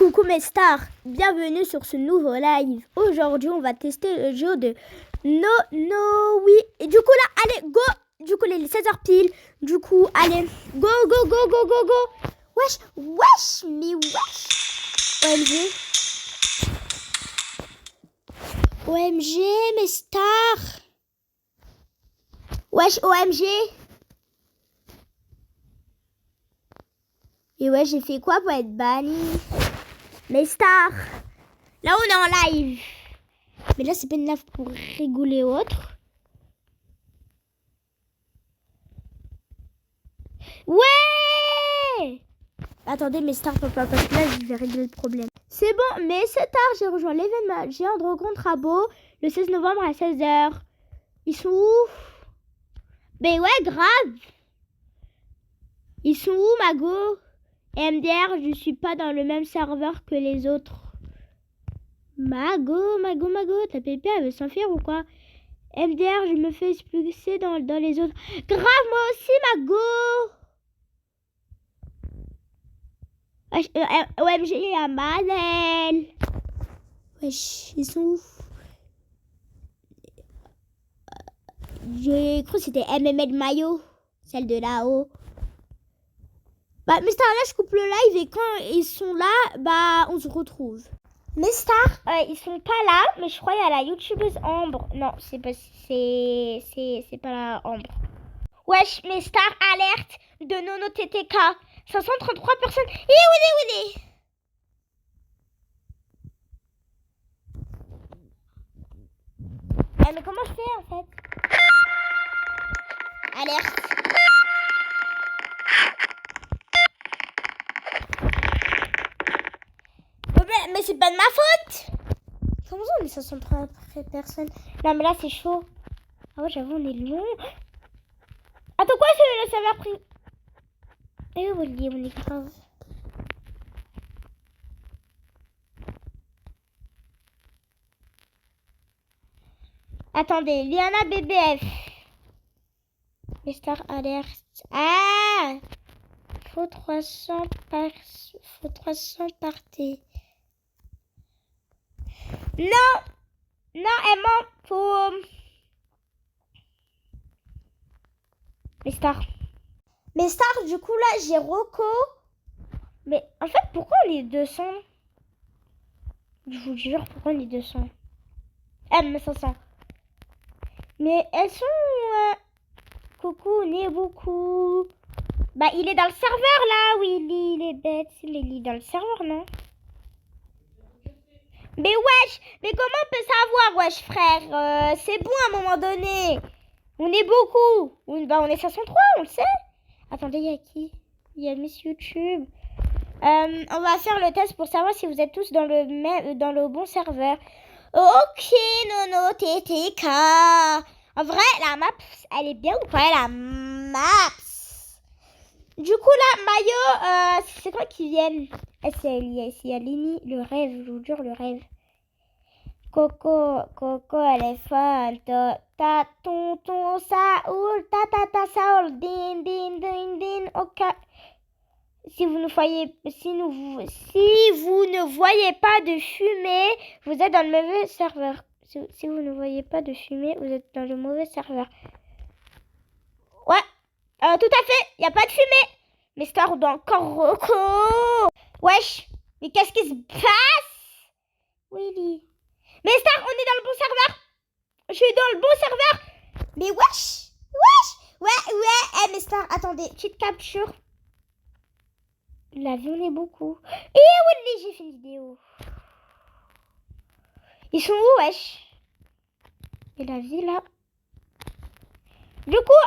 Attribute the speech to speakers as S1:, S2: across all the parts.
S1: Coucou mes stars, bienvenue sur ce nouveau live. Aujourd'hui, on va tester le jeu de oui. Et du coup là, allez, go. Du coup, il est 16h pile. Du coup, allez, go. Wesh, mais wesh. OMG, mes stars. Wesh, OMG. Et ouais, j'ai fait quoi pour être banni? Mes stars. Là, on est en live. Mais là, c'est pas une live pour rigoler ou autre. Ouais! Attendez, mes stars, papa, parce que là, je vais régler le problème. C'est bon, mais c'est tard, j'ai rejoint l'événement géant de rencontre à Beau le 16 novembre à 16h. Ils sont où? Ben ouais, grave. Ils sont où, Mago? MDR, je suis pas dans le même serveur que les autres. Mago, ta pépé, elle veut s'enfuir ou quoi? MDR, je me fais expulser dans les autres. Grave, moi aussi, Mago! OMG, il y a Manel. Wesh, ils sont où? J'ai cru que c'était MML Mayo, celle de là-haut. Bah, mes stars, là, je coupe le live et quand ils sont là, bah, on se retrouve. Mes stars, ils sont pas là, mais je crois qu'il y a la youtubeuse Ambre. Non, c'est pas la Ambre. Wesh, mes stars, alerte de Nono TTK. 533 personnes. Et où est mais comment je fais en fait? Alerte. Mais c'est pas de ma faute. Comment ça on est 533 personnes? Non mais là c'est chaud. Ah ouais, j'avoue on est long. Attends, quoi, c'est le serveur pris? Eh oui, on est grave. Attendez, Liana BBF. Les stars alerte. Ah, faut 300 parties. Non, elle ment. Faut... Mes stars, du coup, là, j'ai Rocco. Mais en fait, pourquoi on est 200? Je vous jure, pourquoi on est 200? Mais 500. Mais elles sont... Coucou, on est beaucoup. Bah, il est dans le serveur, là. Oui, il est bête. Mais il est dans le serveur, non? Mais wesh, mais comment on peut savoir, wesh, frère? C'est bon, à un moment donné. On est beaucoup. On est 503, on le sait. Attendez, il y a qui? Il y a Miss YouTube. On va faire le test pour savoir si vous êtes tous dans le bon serveur. Ok, Nono TTK. En vrai, la map, elle est bien ou pas, la map? Du coup, là, Mayo, c'est quoi qui viennent? Il y a Lini, le rêve, je vous jure, le rêve. Coco, elle est folle. Ta tonton Saoul, ta Saoul, din, ok. Si vous ne voyez pas de fumée, vous êtes dans le mauvais serveur. Si vous ne voyez pas de fumée, vous êtes dans le mauvais serveur. Ouais, tout à fait, il n'y a pas de fumée. Mais stars dans encore Rocco. Wesh, mais qu'est-ce qui se passe? Willy. Mais stars, on est dans le bon serveur. Je suis dans le bon serveur. Mais wesh. Ouais. Mais stars, attendez, petite capture. La vie, on est beaucoup. Et Willy, j'ai fait une vidéo. Ils sont où, wesh? Et la vie, là. Du coup,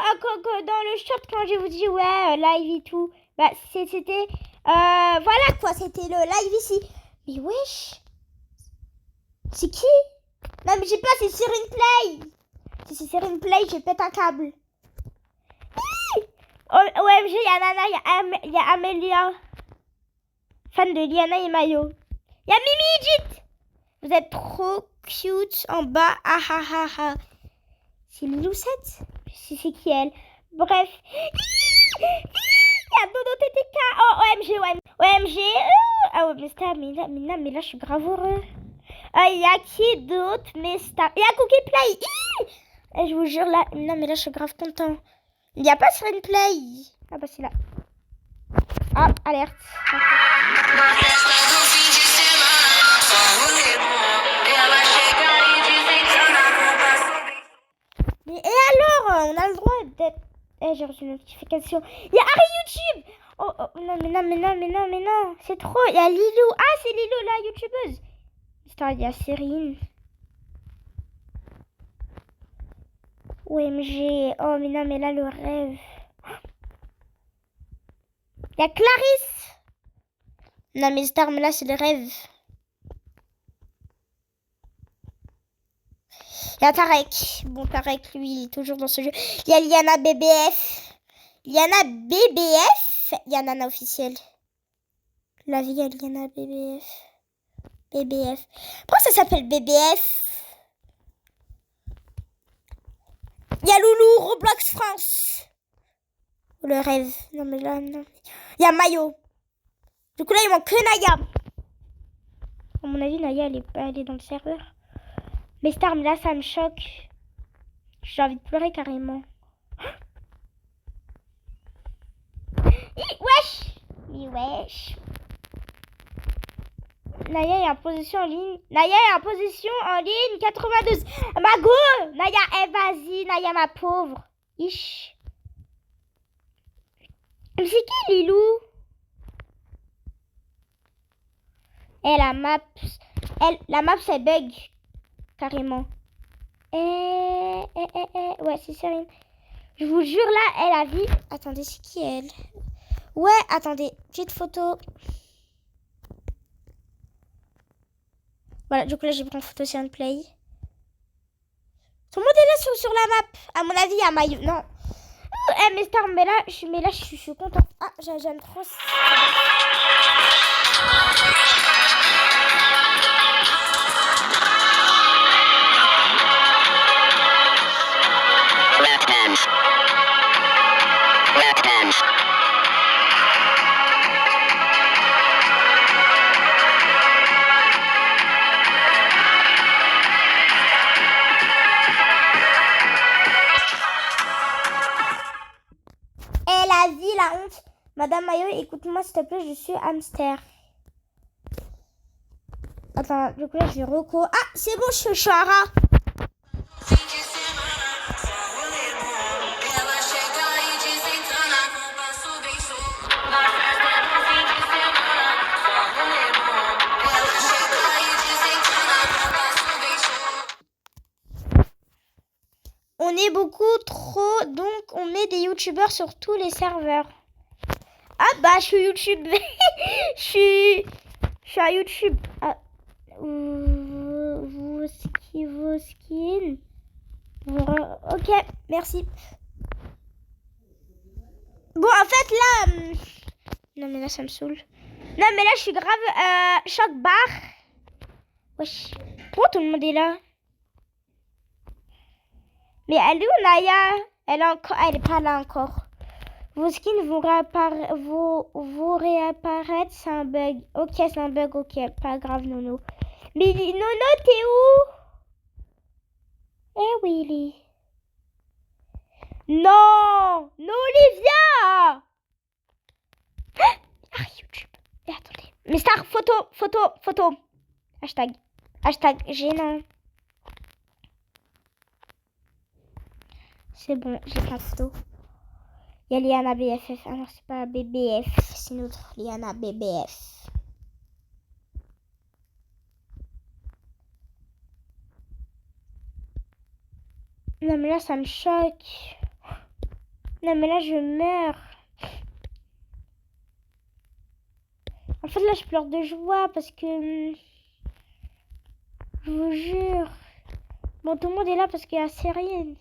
S1: dans le shop, quand je vous dis, ouais, live et tout, bah, c'était, voilà, quoi, c'était le live ici. Mais wesh. C'est qui? Non, mais j'ai pas, c'est Siren Play. Si c'est Siren Play, je pète un câble. OMG, il y a Nana, il y a Amélia. Fan de Liana et Mayo. Il y a Mimi Jit. Vous êtes trop cute en bas. Ah. C'est Loucette. C'est qui elle? Bref. Il y a Dodo TTK. Oh, OMG. Ah, mais là, je suis grave heureux. Il y a qui d'autre? Mister. Il y a Cookie Play. Et je vous jure, là, non, mais là, je suis grave content. Il n'y a pas sur une Play. Ah, bah, c'est là. Ah, alerte. Mais et alors, on a le droit d'être... j'ai reçu une notification. Il y a Harry YouTube. Non, mais non. C'est trop. Il y a Lilou. Ah, c'est Lilou, la youtubeuse. Putain, il y a Cyrine. OMG. Oh, mais non, mais là, le rêve. Il y a Clarisse. Non, mais Star, mais là, c'est le rêve. Il y a Tarek. Bon, Tarek, lui, il est toujours dans ce jeu. Il y a Liana BBF. Liana BBF. Il y a Nana officielle. La vie, il y a Liana BBF. BBF. Pourquoi ça s'appelle BBF? Il y a Loulou, Roblox France. Le rêve. Non, mais là, non. Il y a Mayo. Du coup, là, il manque que Naya. À mon avis, Naya, elle est dans le serveur. Mais Star, mais là, ça me choque. J'ai envie de pleurer carrément. Wesh. Naya est en position en ligne. 82. Mago. Naya, vas-y, Naya, ma pauvre. Ich. Mais c'est qui, Lilou? La map, c'est bug. Carrément. Ouais, c'est sérieux. Je vous jure, là, elle a vu. Attendez, c'est qui, elle? Ouais, attendez. Petite photo. Voilà, du coup, là, j'ai pris une photo sur un play. Tout le monde est là sur la map. À mon avis, il y a Maillot. Non. Mais Star, mais là, je suis contente. Ah, j'aime trop ça. La honte. Madame Mayo, écoute-moi s'il te plaît, je suis hamster. Attends, du coup là je vais reco. Ah, c'est bon, je suis un rat. On est beaucoup trop, donc on met des youtubeurs sur tous les serveurs. Ah bah je suis YouTube. je suis à YouTube. Ah, vos skins. Ok, merci. Bon en fait là... Non mais là ça me saoule. Non mais là je suis grave choc barre. Wesh. Pourquoi tout le monde est là? Mais elle est où Naya? Elle est pas là encore. Vos skins vont réapparaître, c'est un bug. Ok, c'est un bug, ok, pas grave Nono. Mais Nono, t'es où? Eh Willy. Non, non Olivia. Ah YouTube. Mais attendez. Mais Star, photo. Hashtag gênant. C'est bon, j'ai plein de photos. Il y a Liana BFF. Alors, c'est pas BBF, c'est notre Liana BBF. Non, mais là, ça me choque. Non, mais là, je meurs. En fait, là, je pleure de joie parce que... Je vous jure. Bon, tout le monde est là parce qu'il y a Cyrine.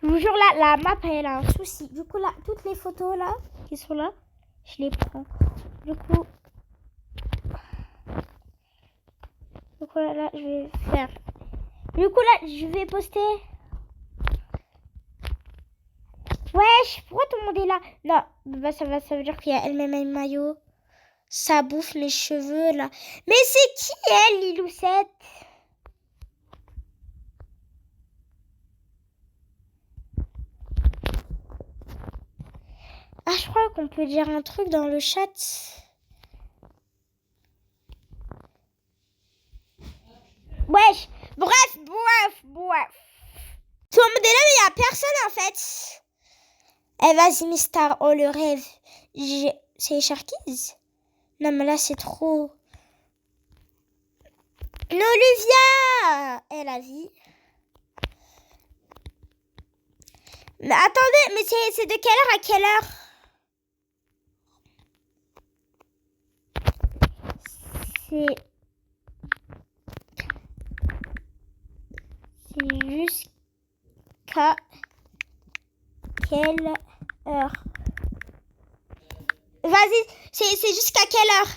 S1: Je vous jure, là, la map, elle a un souci. Du coup, là, toutes les photos, là, qui sont là, je les prends. Du coup, là, je vais faire Du coup, là, je vais poster. Wesh, pourquoi tout le monde est là? Non, bah ça veut dire qu'il y a elle-même un maillot. Ça bouffe mes cheveux, là. Mais c'est qui, elle, Liloucette? Ah, je crois qu'on peut dire un truc dans le chat. Wesh, bref. Tout le monde est là, mais il n'y a personne, en fait. Eh, vas-y, Mistar, oh, le rêve. C'est Sharkies? Non, mais là, c'est trop... Noluvia! Eh, la vie. Mais attendez, mais c'est de quelle heure à quelle heure? C'est jusqu'à quelle heure? Vas-y, c'est jusqu'à quelle heure?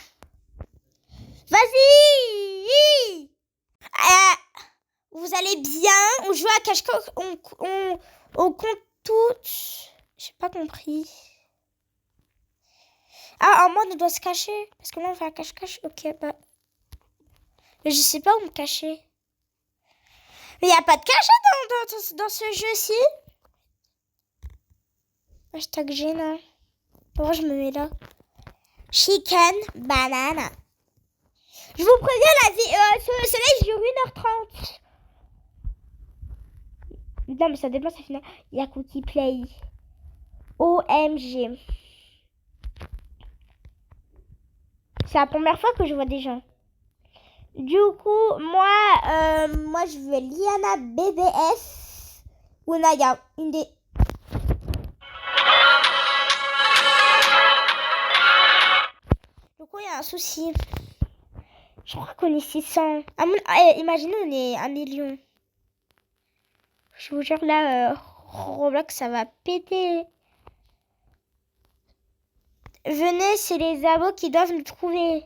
S1: Vas-y! Vous allez bien? On joue à cache-cache, on compte toutes. J'ai pas compris. Ah, en mode on doit se cacher. Parce que là on fait un cache-cache. Ok, bah. Mais je sais pas où me cacher. Mais y a pas de cachet dans ce jeu-ci. Hashtag gênant. Pourquoi je me mets là? Chicken banana. Je vous préviens, ce live dure 1h30. Non, mais ça dépend, ça finit. Il y a Cookie Play. OMG. C'est la première fois que je vois des gens. Du coup, moi je veux Liana BBF. Ou Naya, une des... Du coup, il y a un souci. Je crois qu'on est 600. Imaginez, on est 1 million. Je vous jure, là, Roblox, ça va péter. Venez, c'est les abos qui doivent nous trouver.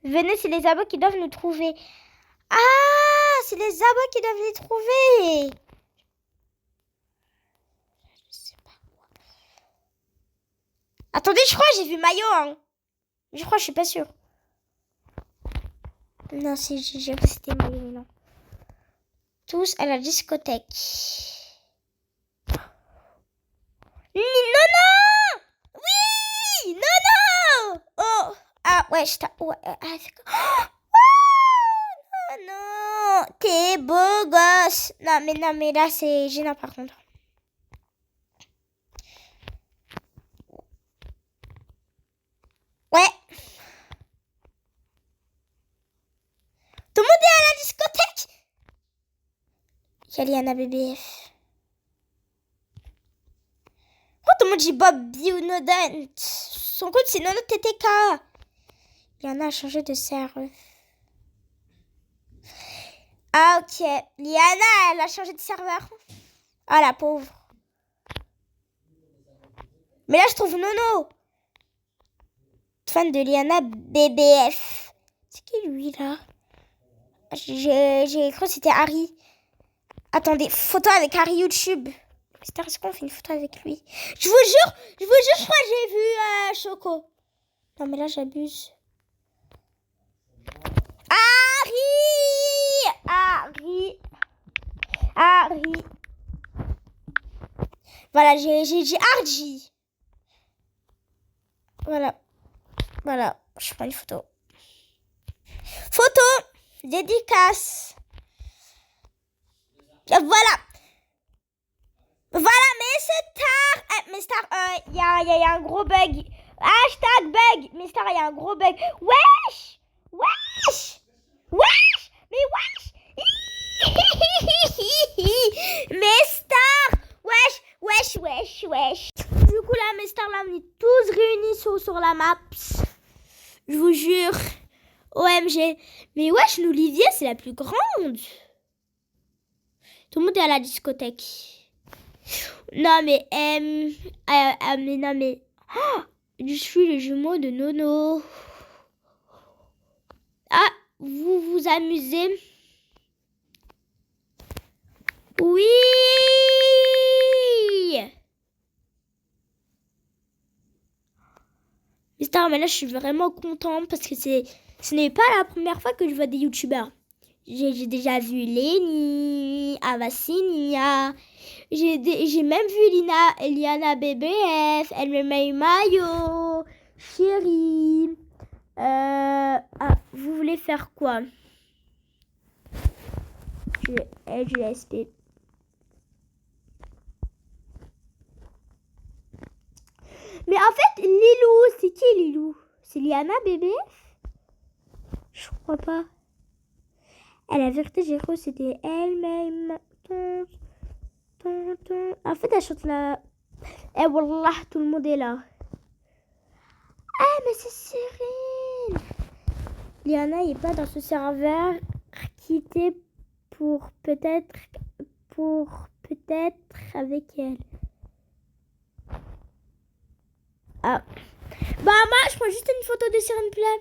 S1: Venez, c'est les abos qui doivent nous trouver. Ah, c'est les abos qui doivent les trouver. Je sais pas quoi. Attendez, je crois que j'ai vu Mayo. Hein. Je crois, je suis pas sûre. Non, j'ai vu c'était Mayo, non. Tous à la discothèque. Non, non. Oui, non, non. Oh, ah, ouais, ouais, oh, non, t'es beau gosse. Non, mais là, c'est gênant, par contre. Ouais. Tout le monde est à la discothèque. Il y a Liana BBF. Oh, tout le monde dit Bob Bionodent. Son code, c'est Nono TTK. Liana a changé de serveur. Ah, ok. Liana, elle a changé de serveur. Ah, la pauvre. Mais là, je trouve Nono. Fan de Liana BBF. C'est qui, lui, là? J'ai cru que c'était Harry. Attendez, photo avec Harry YouTube. Est-ce qu'on fait une photo avec lui? Je vous jure, je crois que j'ai vu Choco. Non, mais là, j'abuse. Harry. Voilà, j'ai Argy. Voilà, je prends une photo. Photo, dédicace. Voilà, mais Star, il y a un gros bug. Hashtag bug. Mais Star, il y a un gros bug. Wesh. Mais wesh. Mais Star. Wesh. Du coup, là, mes stars, là, on est tous réunis sur la map. Je vous jure. OMG. Mais wesh, l'Olivier, c'est la plus grande. Tout le monde est à la discothèque. Non, mais... non, mais... Oh, je suis le jumeau de Nono. Ah, vous vous amusez. Oui. Mais là, je suis vraiment contente parce que ce n'est pas la première fois que je vois des youtubeurs. J'ai déjà vu Lenny, Avacinia. J'ai même vu Liana BBF, Elle Mayo, Chérie. Vous voulez faire quoi? LGSP. Mais en fait, Lilou, c'est qui Lilou? C'est Liana BBF? Je crois pas. La vérité, j'ai cru que c'était elle-même. En fait, elle chante là. Eh, wallah, tout le monde est là. Ah, mais c'est Cyrine. Liana n'est pas dans ce serveur. Quitté pour peut-être avec elle. Ah. Bah, moi, je prends juste une photo de Cyrine Play.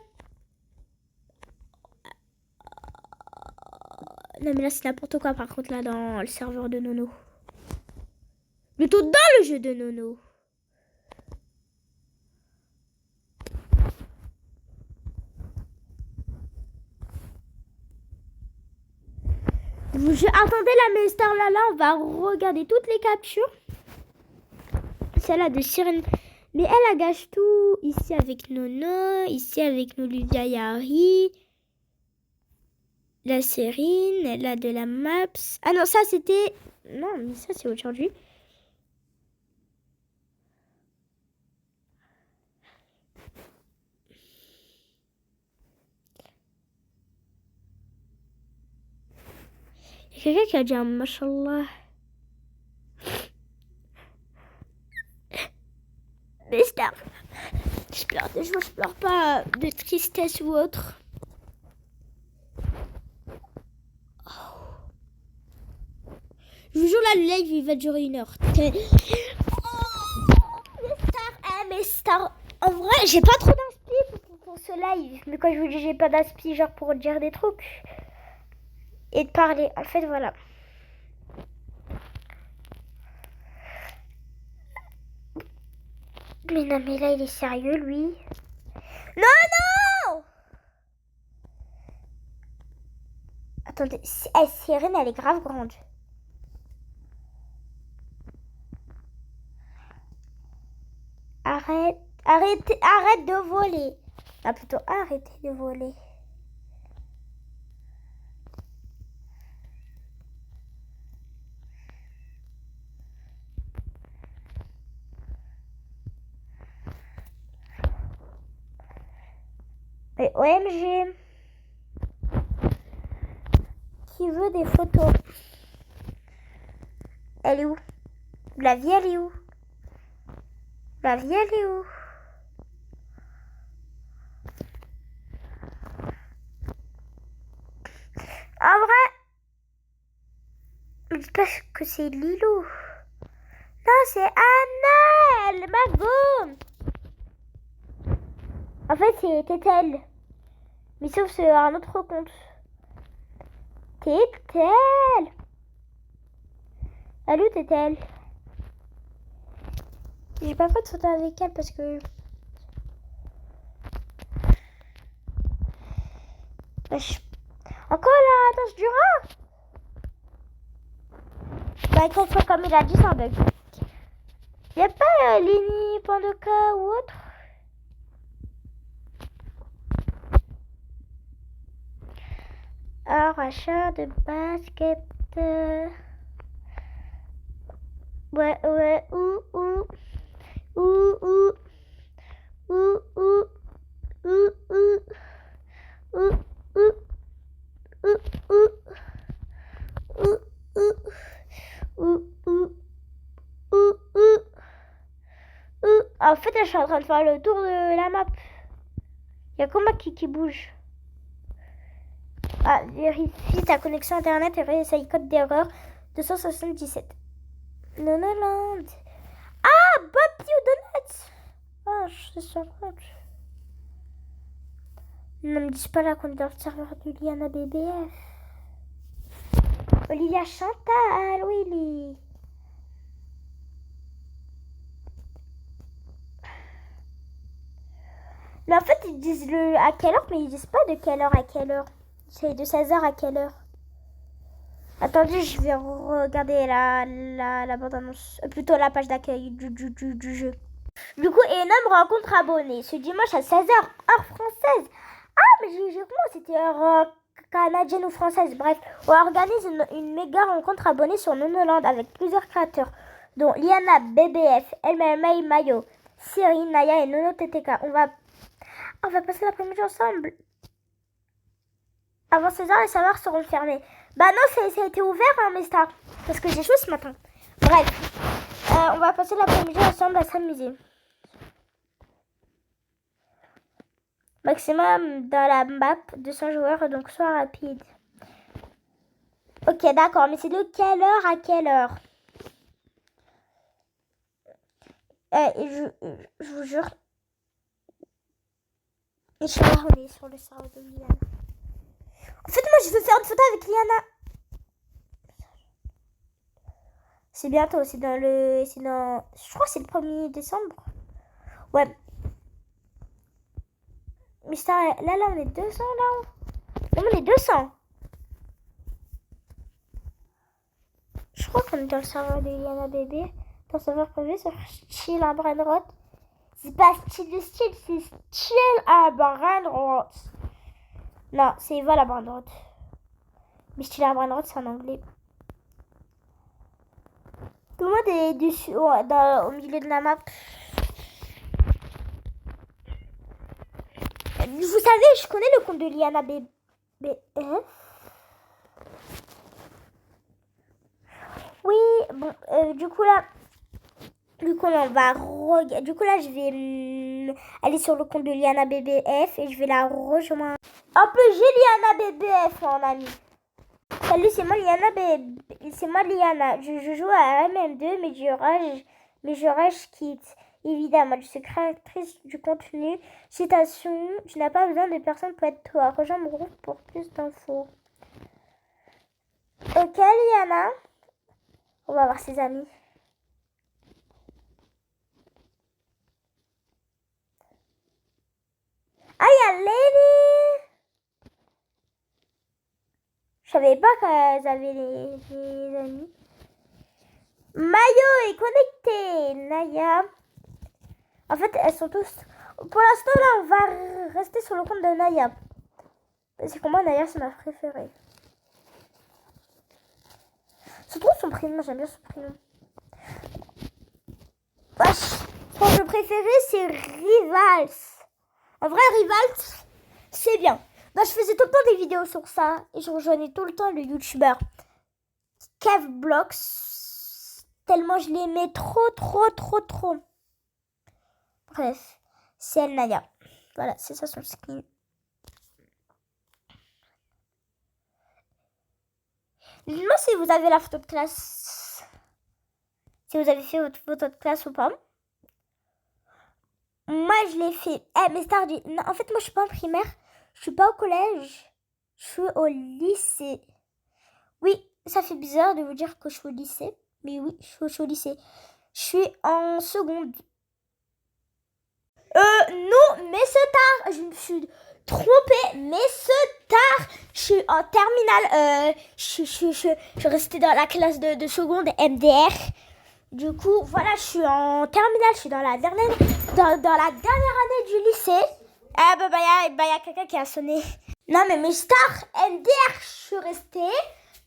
S1: Non, mais là, c'est n'importe quoi, par contre, là, dans le serveur de Nono. Plutôt dans le jeu de Nono. Attendez là, mais Star là, on va regarder toutes les captures. Celle-là de Cyrine. Mais elle gâche tout. Ici avec Nono, ici avec Nolivia Yari. La Cyrine, là de la Maps. Ah non, ça c'était... Non, mais ça c'est aujourd'hui. Il y a quelqu'un qui a dit un mashallah. Mais Star, je pleure pas de tristesse ou autre. Je vous jure là, le live il va durer 1 heure. Mais Star, en vrai, j'ai pas trop d'inspi pour ce live. Mais quand je vous dis j'ai pas d'inspi, genre pour dire des trucs et de parler, en fait voilà. Mais non, mais là il est sérieux lui. Non. Attendez, Cyrine elle est grave grande. Arrête de voler. Ah, plutôt arrêtez de voler. Mais OMG. Qui veut des photos? Elle est où? La vie, elle est où? La vie, elle est où? En vrai, je dis pas que c'est Lilou. Non, c'est Annelle, ma gomme. En fait, c'est Tétel. Mais sauf c'est un autre compte. Tétel. Salut Tétel. J'ai pas fait de photo avec elle parce que... Wesh. Encore la danse du rat. Bah, comme il a dit, c'est un bug. Y'a pas Lini, Pandoka ou autre? Achat de basket. Ouais, En fait, je suis en train de faire le tour de la map. Il y a comment qui bouge? Ah, vérifie ta connexion internet et réessaye code d'erreur 277. Nonoland. Ah, Bob You Donuts. Ah, je sais sur compte. Ne me dis pas là qu'on est dans le serveur de Liana BBF. Liliana a Chantal, Willy. Mais en fait, ils disent à quelle heure, mais ils disent pas de quelle heure à quelle heure. C'est de 16h à quelle heure. Attendez, je vais regarder la bande-annonce. Plutôt la page d'accueil du jeu. Du coup, énorme rencontre abonnée. Ce dimanche à 16h, heure française. Ah, mais j'ai comment c'était heure canadienne ou française. Bref, on organise une méga rencontre abonnée sur Nonoland avec plusieurs créateurs, dont Liana, BBF, Elmemay Mayo, Siri, Naya et Nono TTK. On va passer l'après-midi ensemble. Avant 16h, les serveurs seront fermés. Bah non, ça a été ouvert, hein, mais ça. Parce que j'ai joué ce matin. Bref, on va passer l'après-midi ensemble à s'amuser. Maximum dans la map, 200 joueurs, donc sois rapide. Ok, d'accord, mais c'est de quelle heure à quelle heure? Je vous jure. Et je suis là, on est sur le serveur de Liana. En fait, moi, je veux faire une photo avec Liana. C'est bientôt, c'est dans... Je crois que c'est le 1er décembre. Ouais. Mais ça, là, on est 200, là. Non, on est 200. Je crois qu'on est dans le serveur de Liana Bébé. Dans le serveur privé sur Chill à Brainrot. C'est pas style de style, c'est Chill à Brainrot. Non, c'est Vol à Brainrot. Mais Chill à Brainrot, c'est en anglais. Tout le monde est dessus, au milieu de la map. Vous savez, je connais le compte de Liana BBF. Oui, bon, du coup là, on va du coup là, je vais aller sur le compte de Liana BBF et je vais la rejoindre. Un peu, j'ai Liana BBF en ami. Salut, c'est moi Liana. Je joue à MM2, mais je rage quitte. Évidemment, je suis créatrice du contenu. Citation, tu n'as pas besoin de personne pour être toi. Rejoins mon groupe pour plus d'infos. Ok, Liana. On va voir ses amis. Ah, il y a Lady. Je savais pas qu'elles avaient les amis. Mayo est connecté. Naya. En fait, elles sont tous... Pour l'instant, là, on va rester sur le compte de Naya. C'est pour moi, Naya, c'est ma préférée. C'est trop son prénom, j'aime bien son prénom. Wesh, son jeu préféré, c'est Rivals. En vrai, Rivals, c'est bien. Moi, je faisais tout le temps des vidéos sur ça. Et je rejoignais tout le temps le youtubeur Kevblocks. Tellement je l'aimais trop. Bref, c'est elle, Naya. Voilà, c'est ça son skin. Dites-moi si vous avez la photo de classe. Si vous avez fait votre photo de classe ou pas. Moi, je l'ai fait. Mais c'est tard. Non, en fait, moi, je suis pas en primaire. Je suis pas au collège. Je suis au lycée. Oui, ça fait bizarre de vous dire que je suis au lycée. Mais oui, je suis au lycée. Je suis en seconde. Non, mais c'est tard. Je me suis trompée, mais c'est tard. Je suis en terminale. Je suis restée dans la classe de seconde MDR. Du coup, voilà, je suis en terminale. Je suis dans la dernière année du lycée. Ah bah y a quelqu'un qui a sonné. Non mais stars MDR, je suis restée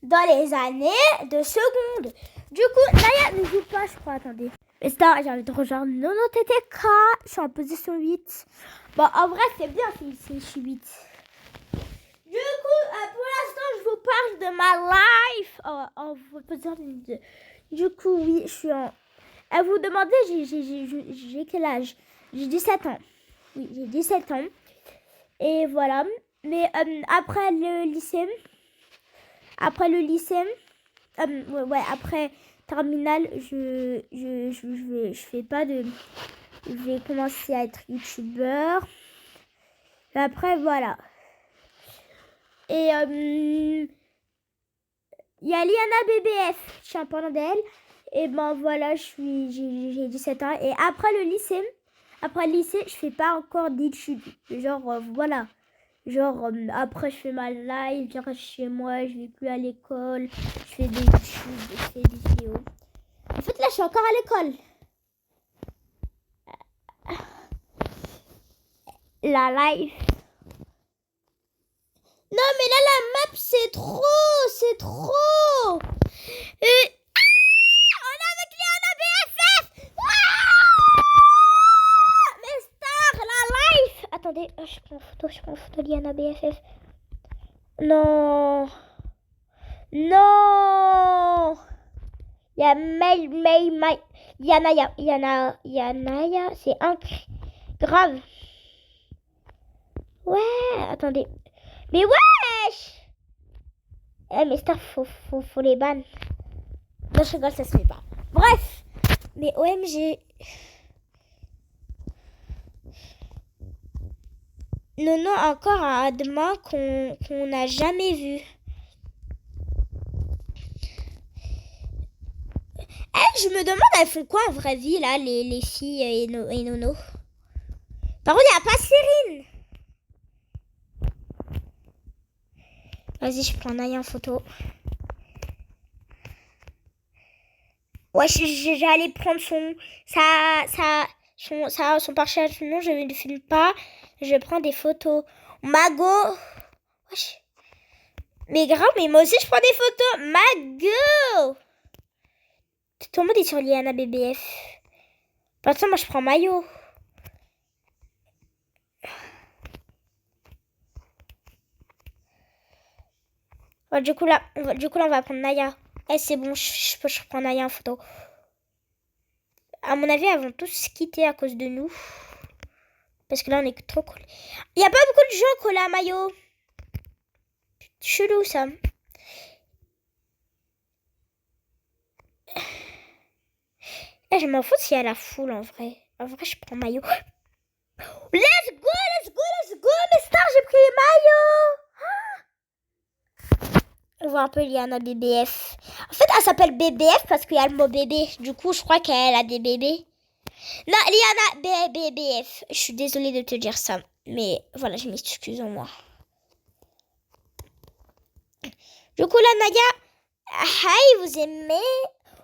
S1: dans les années de seconde. Du coup, Naya ne joue pas, je crois. Attendez. Mais stars, j'ai envie de rejoindre Nono TTK. Je suis en position 8. Bon, en vrai, c'est bien si je suis 8. Du coup, pour l'instant, je vous parle de ma life. En position 2. Du coup, oui, je suis en... À vous demander, j'ai quel âge? J'ai 17 ans. Oui, j'ai 17 ans. Et voilà. Mais après le lycée, après terminale, je fais pas de... Je vais commencer à être youtubeur. Et après, voilà. Et Il y a Liana BBF. Je suis un parent d'elle. Et ben voilà, j'ai 17 ans. Et après le lycée, je fais pas encore d'études. Genre, voilà. Genre, après, je fais ma live, je reste chez moi, je vais plus à l'école, je fais des études, je fais des vidéos. En fait, là, je suis encore à l'école. La live. Non, mais là, la map, c'est trop. On est avec Liana BFF. Mais star, la live. Attendez, je prends une photo de Liana BFF. Non. Il y a Yanaya, c'est grave. Ouais, attendez. Mais wesh. Mais star, faut les ban. Non, je rigole, ça se fait pas. Bref. Mais OMG. Nono encore un Adma qu'on n'a jamais vu. Je me demande, elles font quoi en vraie vie, là, les filles et Nono. Par contre, il n'y a pas Cyrine. Vas-y, je prends Naya en photo. Ouais, j'allais prendre son pare-choc. Non, je ne le filme pas. Je prends des photos. Mago. Wesh. Mais grave, mais moi aussi, je prends des photos. Mago. Tout le monde est sur Liana BBF. Pour l'instant, moi, je prends Mayo. Ouais, du coup, là, on va prendre Naya. C'est bon, je prends Naya en photo. À mon avis, elles vont tous quitter à cause de nous. Parce que là, on est trop cool. Il n'y a pas beaucoup de gens collés à Mayo. Chelou, ça. Je m'en fous s'il y a la foule, en vrai. En vrai, je prends Mayo. Let's go. Mais star, j'ai pris Mayo. On voit un peu Liana BBF. En fait, elle s'appelle BBF parce qu'il y a le mot bébé. Du coup, je crois qu'elle a des bébés. Non, Liana BBF. Je suis désolée de te dire ça. Mais voilà, je m'excuse en moi. Du coup, là, Naya. Hi, vous aimez?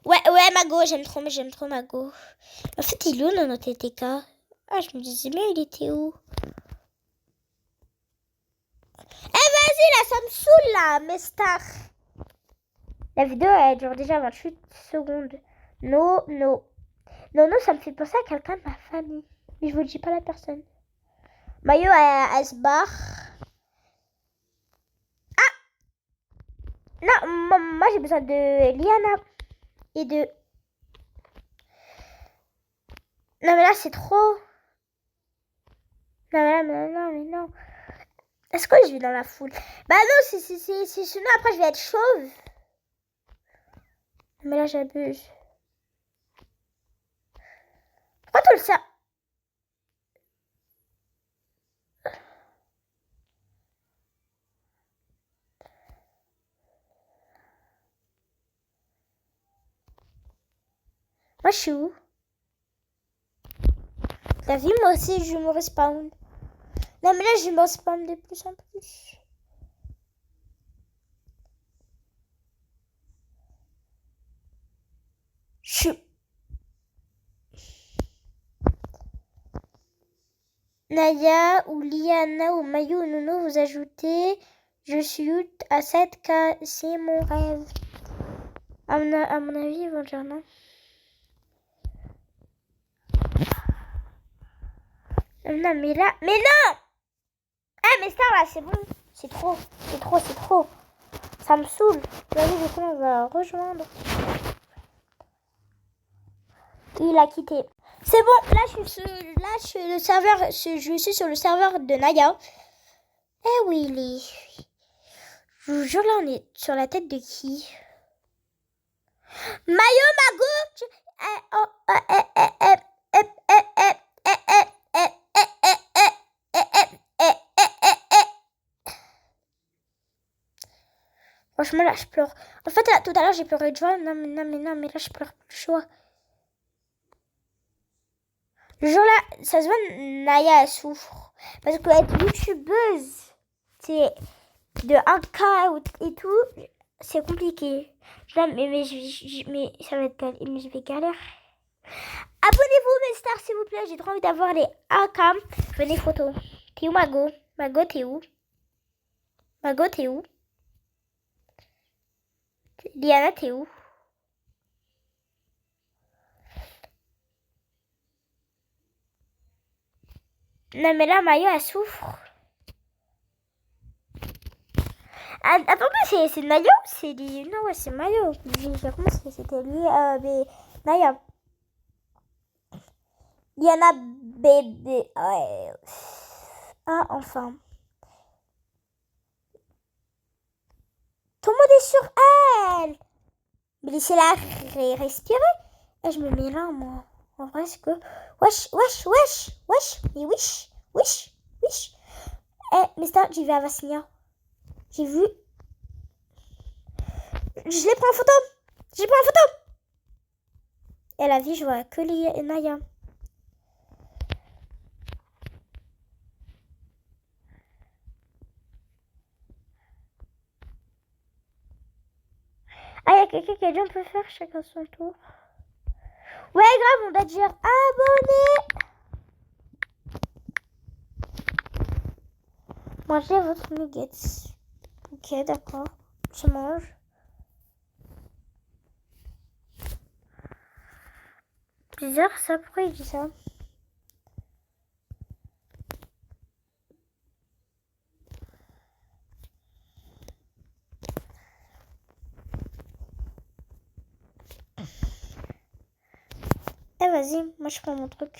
S1: Ouais, Mago, j'aime trop Mago. En fait, il est où dans notre TTK? Ah, je me disais, mais il était où? Vas-y, là, ça me saoule, là, mes stars. La vidéo, elle dure déjà 28 secondes. Non, ça me fait penser à quelqu'un de ma famille. Mais je vous dis pas la personne. Mayo, elle se barre. Ah! Non, moi, j'ai besoin de Liana. Et de... Non, mais là, c'est trop. Non. Est-ce que je vais dans la foule? Bah non, sinon après je vais être chauve. Mais là j'abuse. Pourquoi tout le ça? Moi je suis où? T'as vu, moi aussi je me respawn. Non mais là je me respawn de plus en plus. Naya ou Liana ou Mayo ou Nono, vous ajoutez. Je suis à 7K, c'est mon rêve. À mon avis, ils vont dire non. Non, mais là. Mais non! Ah, mais star là, c'est bon. C'est trop. Ça me saoule. Vas-y, du coup, on va rejoindre. Il a quitté. C'est bon, là, je suis sur le serveur de Naya. Eh oui, je vous jure, là, on est sur la tête de qui? Mayo, Mago. Franchement, là, je pleure. En fait, là, tout à l'heure, j'ai pleuré de joie. Non, mais là, je pleure de joie. Le jour-là, ça se voit, Naya, elle souffre. Parce qu'être youtubeuse, c'est de 1K et tout, c'est compliqué. Là, mais ça va être mais je vais galérer. Abonnez-vous, mes stars, s'il vous plaît. J'ai trop envie d'avoir les 1K. Venez, photo. T'es où, Mago? Mago, t'es où? Mago, t'es où? Liana, t'es où? Non, mais là, Mayo, elle souffre. Attendez, c'est Naya ou c'est lui? Non, ouais, c'est Mayo. J'ai commencé, c'était lui, mais Naya. Liana, bébé. Ouais. Ah, enfin. Tout le monde est sur elle. Mais laissez-la respirer. Et je me mets là, moi. En vrai, c'est que... Wesh. Et wesh. Eh, Mister, j'y vais à Vassinia. J'ai vu... Je l'ai pris en photo. Et la vie, je vois que Naya. Ah, il y a quelqu'un qui a dit on peut faire chacun son tour. Ouais, grave, on doit dire abonné. Mangez votre nuggets. Ok, d'accord. Je mange. Bizarre ça, pourquoi il dit ça? Eh, vas-y, moi je prends mon truc.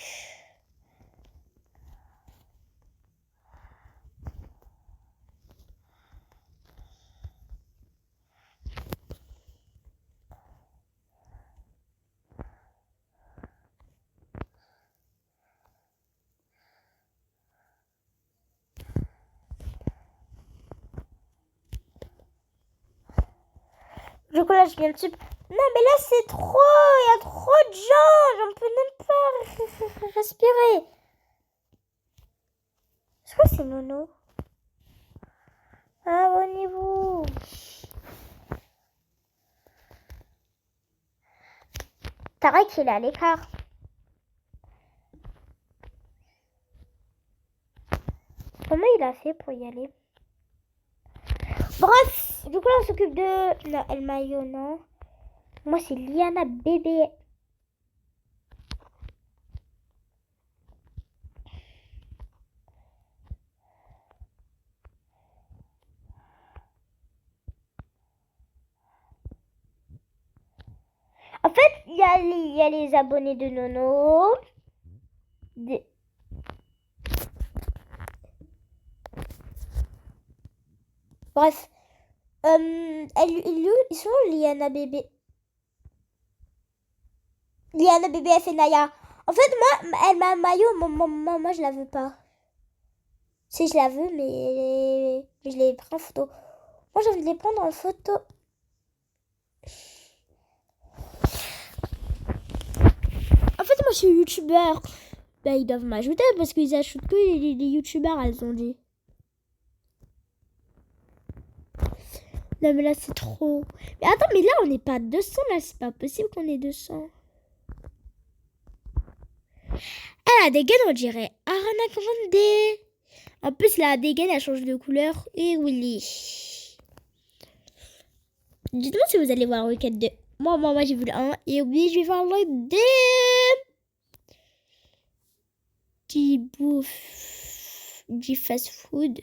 S1: Du coup, là, je viens de suivre. Non, mais là, c'est trop. Il y a trop de gens. J'en peux même pas respirer. Je crois que c'est Nono. Abonnez-vous. Tarek, il est à l'écart. Comment il a fait pour y aller? Bref, du coup, là, on s'occupe de... Non, El Mayo, non. Moi, c'est Liana bébé. En fait, il y a les abonnés de Nono. Bref. Ils sont où, Liana bébé? Liana bébé, elle fait Naya. En fait, moi, elle m'a maillot. Moi, je la veux pas. Si, je la veux, mais je l'ai pris en photo. Moi, j'ai envie de les prendre en photo. En fait, moi, je suis youtubeur. Bah, ils doivent m'ajouter parce qu'ils ajoutent que les youtubeurs, elles ont dit. Non, mais là, c'est trop. Mais attends, mais là, on n'est pas 200, là. C'est pas possible qu'on ait 200. Elle a des gaines, on dirait Ariana Grande. En plus, la dégaine, elle change de couleur. Et Willy. Dites-moi si vous allez voir le week-end 2. Moi, j'ai vu le 1. Et oui, je vais voir le 2. Qui bouffe du fast-food.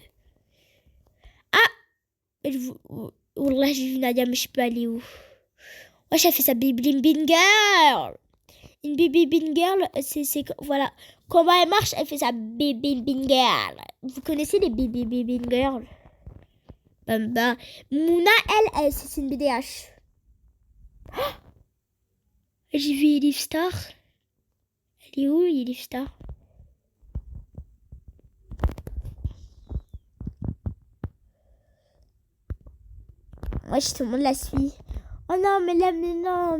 S1: Ah, là, j'ai vu Nadia, mais je peux aller où? Ouais, j'ai fait sa Baby Bean Girl. Une Baby Bean Girl, c'est voilà. Comment elle marche, elle fait sa Baby Bean Girl. Vous connaissez les Baby Bean Girl? Bah, Mouna, elle c'est une BDH. Oh, j'ai vu Elif Star. Elle est où, Elif Star? Wesh, tout le monde la suit. Oh non, mais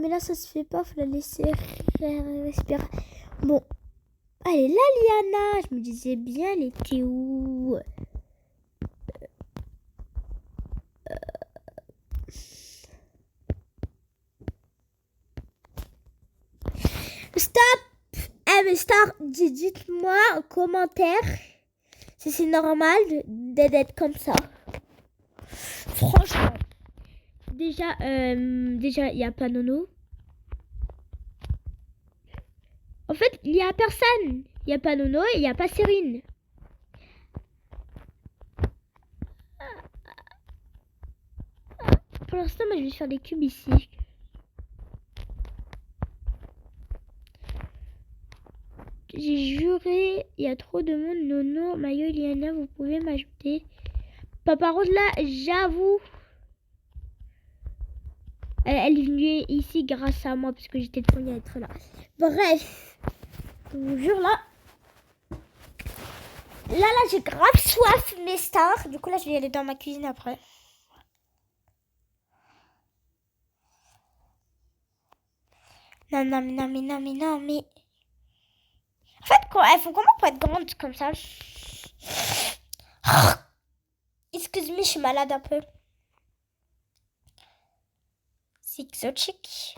S1: là, ça se fait pas. Faut la laisser respirer. Bon. Elle est là, Liana. Je me disais bien, elle était où? Stop! Mais Star, dites-moi en commentaire si c'est normal d'être comme ça. Franchement. Déjà, il n'y a pas Nono. En fait, il n'y a personne. Il n'y a pas Nono et il n'y a pas Cyrine. Pour l'instant, moi, je vais faire des cubes ici. J'ai juré, il y a trop de monde. Nono, Mayo, Liana, vous pouvez m'ajouter. Papa Rose, là, j'avoue. Elle est venue ici grâce à moi parce que j'étais le premier à être là. Bref, je vous jure là. Là, j'ai grave soif, mes stars. Du coup, là, je vais aller dans ma cuisine après. Non, mais... En fait, elles font comment pour être grandes comme ça? Excuse-moi, je suis malade un peu. C'est exotique.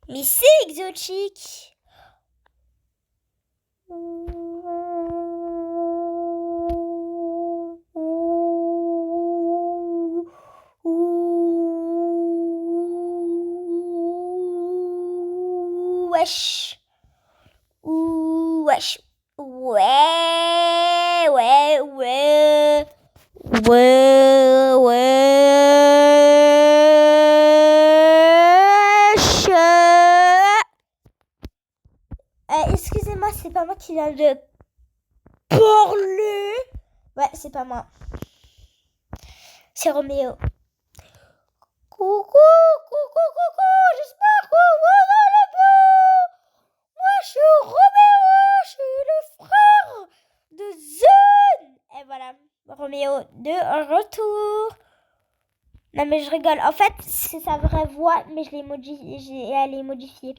S1: Mais c'est exotique. Wesh. Wesh. Ouais. Excusez-moi, c'est pas moi qui viens de parler. Ouais, c'est pas moi. C'est Roméo. Coucou, j'espère que vous allez bien. Moi, je suis Roméo, je suis le frère de Zone. Et voilà, Roméo de retour. Non, mais je rigole. En fait, c'est sa vraie voix, mais elle est modifiée.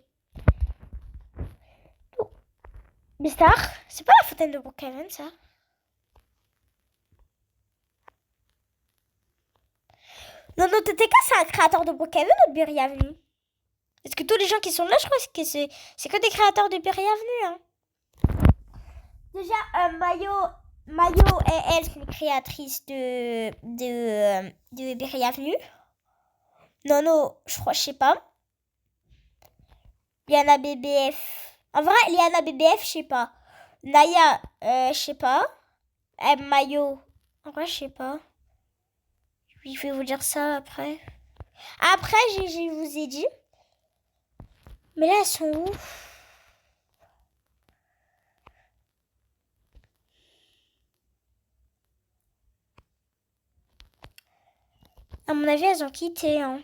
S1: Mais Star, c'est pas la fontaine de Brookhaven, ça? Non, TTK, c'est un créateur de Brookhaven ou de Bienvenue? Parce que tous les gens qui sont là, je crois que c'est que des créateurs de Bienvenue. Hein. Déjà, Mayo et elle, c'est une créatrice de Bienvenue. Non, je sais pas. Liana BBF. En vrai, Liana BBF, je sais pas. Naya, je sais pas. Mayo, en vrai, je sais pas. Je vais vous dire ça après. Après, je vous ai dit. Mais là, elles sont où? À mon avis, elles ont quitté. Hein.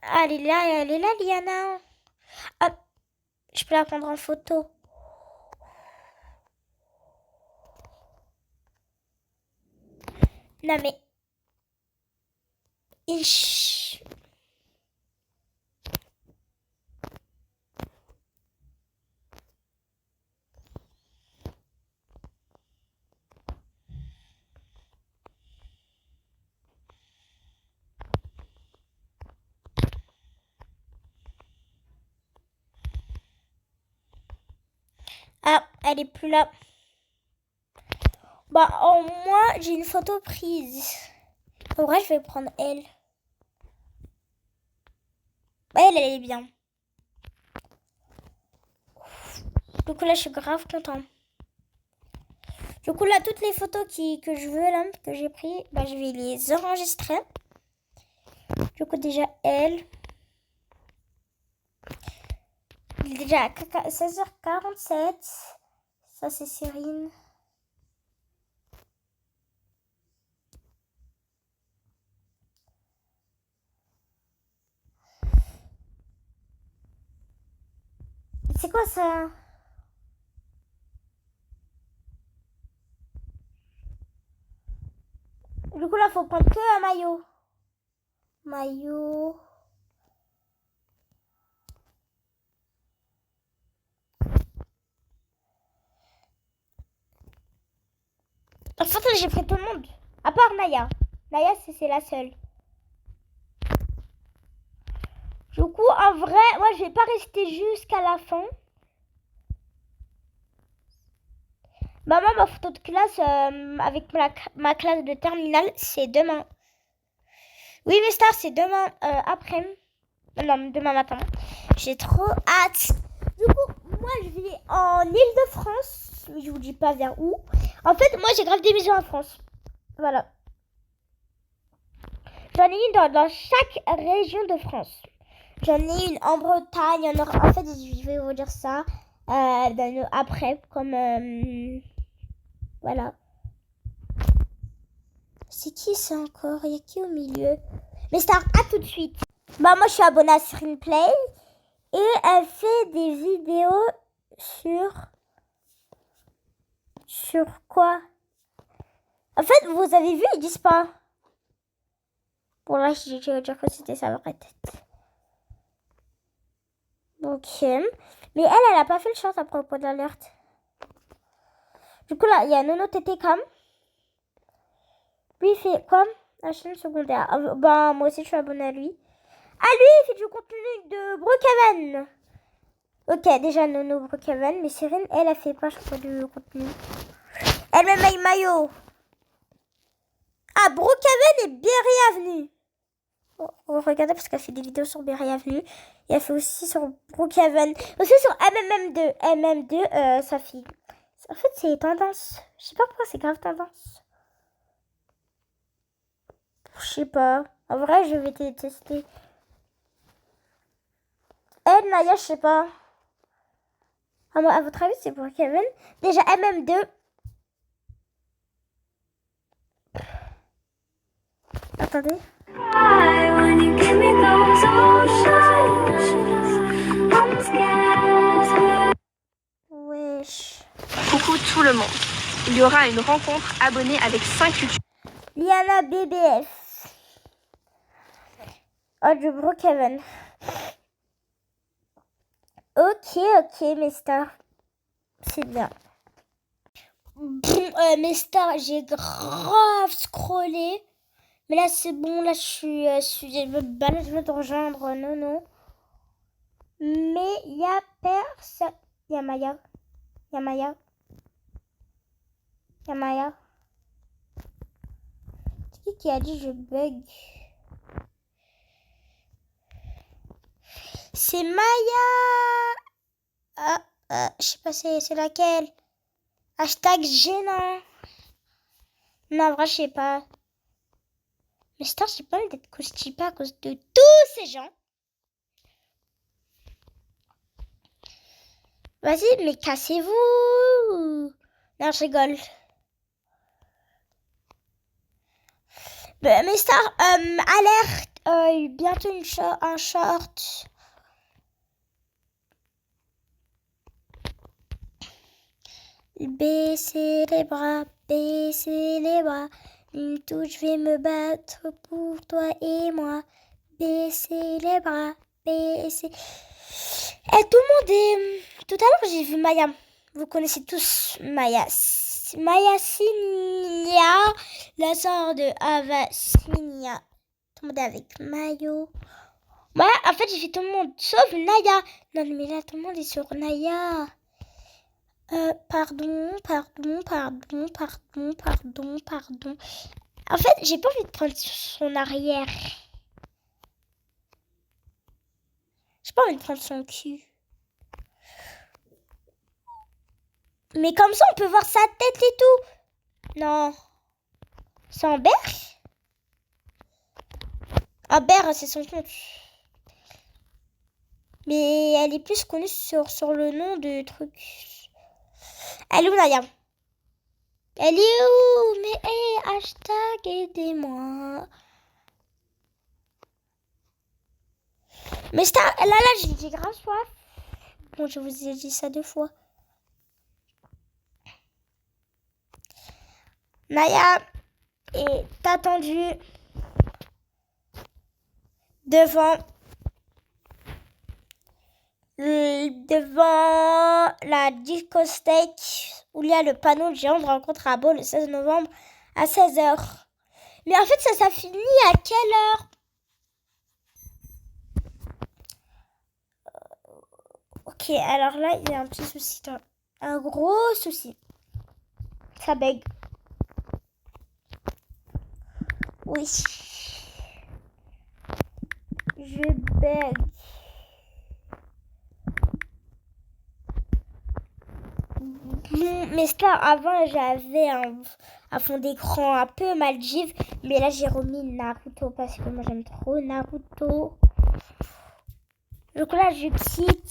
S1: Ah, elle est là, Liana. Hop, je peux la prendre en photo. Non, mais... Ah, elle est plus là. Bah, au moins, j'ai une photo prise. En vrai, je vais prendre elle. Elle est bien. Du coup, là, je suis grave contente. Du coup, là, toutes les photos que je veux, là, que j'ai prises, bah, je vais les enregistrer. Du coup, déjà, elle. Il est déjà 16h47. Ça, c'est Cyrine. C'est quoi ça? Du coup, là, faut prendre que un maillot. Maillot. En fait, j'ai pris tout le monde. À part Naya. Naya, c'est la seule. Du coup, en vrai, moi, je vais pas rester jusqu'à la fin. Maman, ma photo de classe avec ma classe de terminale, c'est demain. Oui, mais Star, c'est demain après. Non, demain matin. J'ai trop hâte. Du coup, moi, je vais en Île-de-France. Je vous dis pas vers où. En fait, moi, j'ai grave des maisons en France. Voilà. J'en ai une dans chaque région de France. J'en ai une en Bretagne. En fait, je vais vous dire ça après. Comme... voilà. C'est qui ça encore? Il y a qui au milieu? Mais Star, à tout de suite. Bah, moi, je suis abonnée à Screenplay. Et elle fait des vidéos sur quoi? En fait, vous avez vu, ils disent pas. Bon, là, j'ai dire que c'était sa vraie tête. Ok. Mais elle a pas fait le short à propos de l'alerte. Du coup, là, il y a Nono Tétécam. Lui, il fait comme la chaîne secondaire. Bah, moi aussi, je suis abonnée à lui. Ah, lui, il fait du contenu de Brookhaven. Ok, déjà, Nono Brookhaven. Mais Cyrine, elle a fait pas, je crois, du contenu. Elle me met maillot. Ah, Brookhaven et Berry Avenue. Regardez parce qu'elle fait des vidéos sur Berry Avenue. Et elle fait aussi sur Brookhaven. Aussi sur MMM2. MM2, sa fille. En fait, c'est tendance. Je sais pas pourquoi c'est grave tendance. Je sais pas. En vrai, je vais te tester. Elle, Naya, je sais pas. À votre avis, c'est Brookhaven. Déjà, MM2. Attendez. Wesh.
S2: Coucou tout le monde. Il y aura une rencontre abonnée avec 5 youtubeurs.
S1: Liana BBF. Oh, du Brookhaven. Ok, mes stars. C'est bien. Mes stars, j'ai grave scrollé. Mais là, c'est bon. Là, je vais te rejoindre. Non. Mais il y a personne. Il y a Maya. C'est qui a dit je bug? C'est Maya. Je sais pas c'est laquelle. Hashtag gênant. Non, en vrai, je sais pas. Mais Star, j'ai pas envie d'être constipée à cause de tous ces gens. Vas-y, mais cassez-vous. Non, je rigole. Mais Star, alerte. Bientôt un short. Baissez les bras. Tout, je vais me battre pour toi et moi. Baissez les bras. Et tout le monde est... Tout à l'heure, j'ai vu Maya. Vous connaissez tous Maya. Maya Sinia, la sœur de Ava Sinia. Tout le monde est avec Mayo. Moi, en fait, j'ai fait tout le monde, sauf Naya. Non, mais là, tout le monde est sur Naya. Pardon. En fait, j'ai pas envie de prendre son arrière. J'ai pas envie de prendre son cul. Mais comme ça, on peut voir sa tête et tout. Non. C'est Amber? Amber, c'est son compte. Mais elle est plus connue sur le nom de truc. Elle est où, Naya? Elle est où? Mais hey, hashtag aidez-moi. Mais Star, là, j'ai grave soif. Bon, je vous ai dit ça 2 fois. Naya est attendue devant la discothèque où il y a le panneau géant de rencontre à Beau le 16 novembre à 16h. Mais en fait, ça finit à quelle heure? Ok, alors là, il y a un petit souci. Un gros souci. Ça bug. Oui. Je bug. Mais ça, avant, j'avais un fond d'écran un peu Maldives. Mais là, j'ai remis Naruto parce que moi, j'aime trop Naruto. Donc là, je quitte.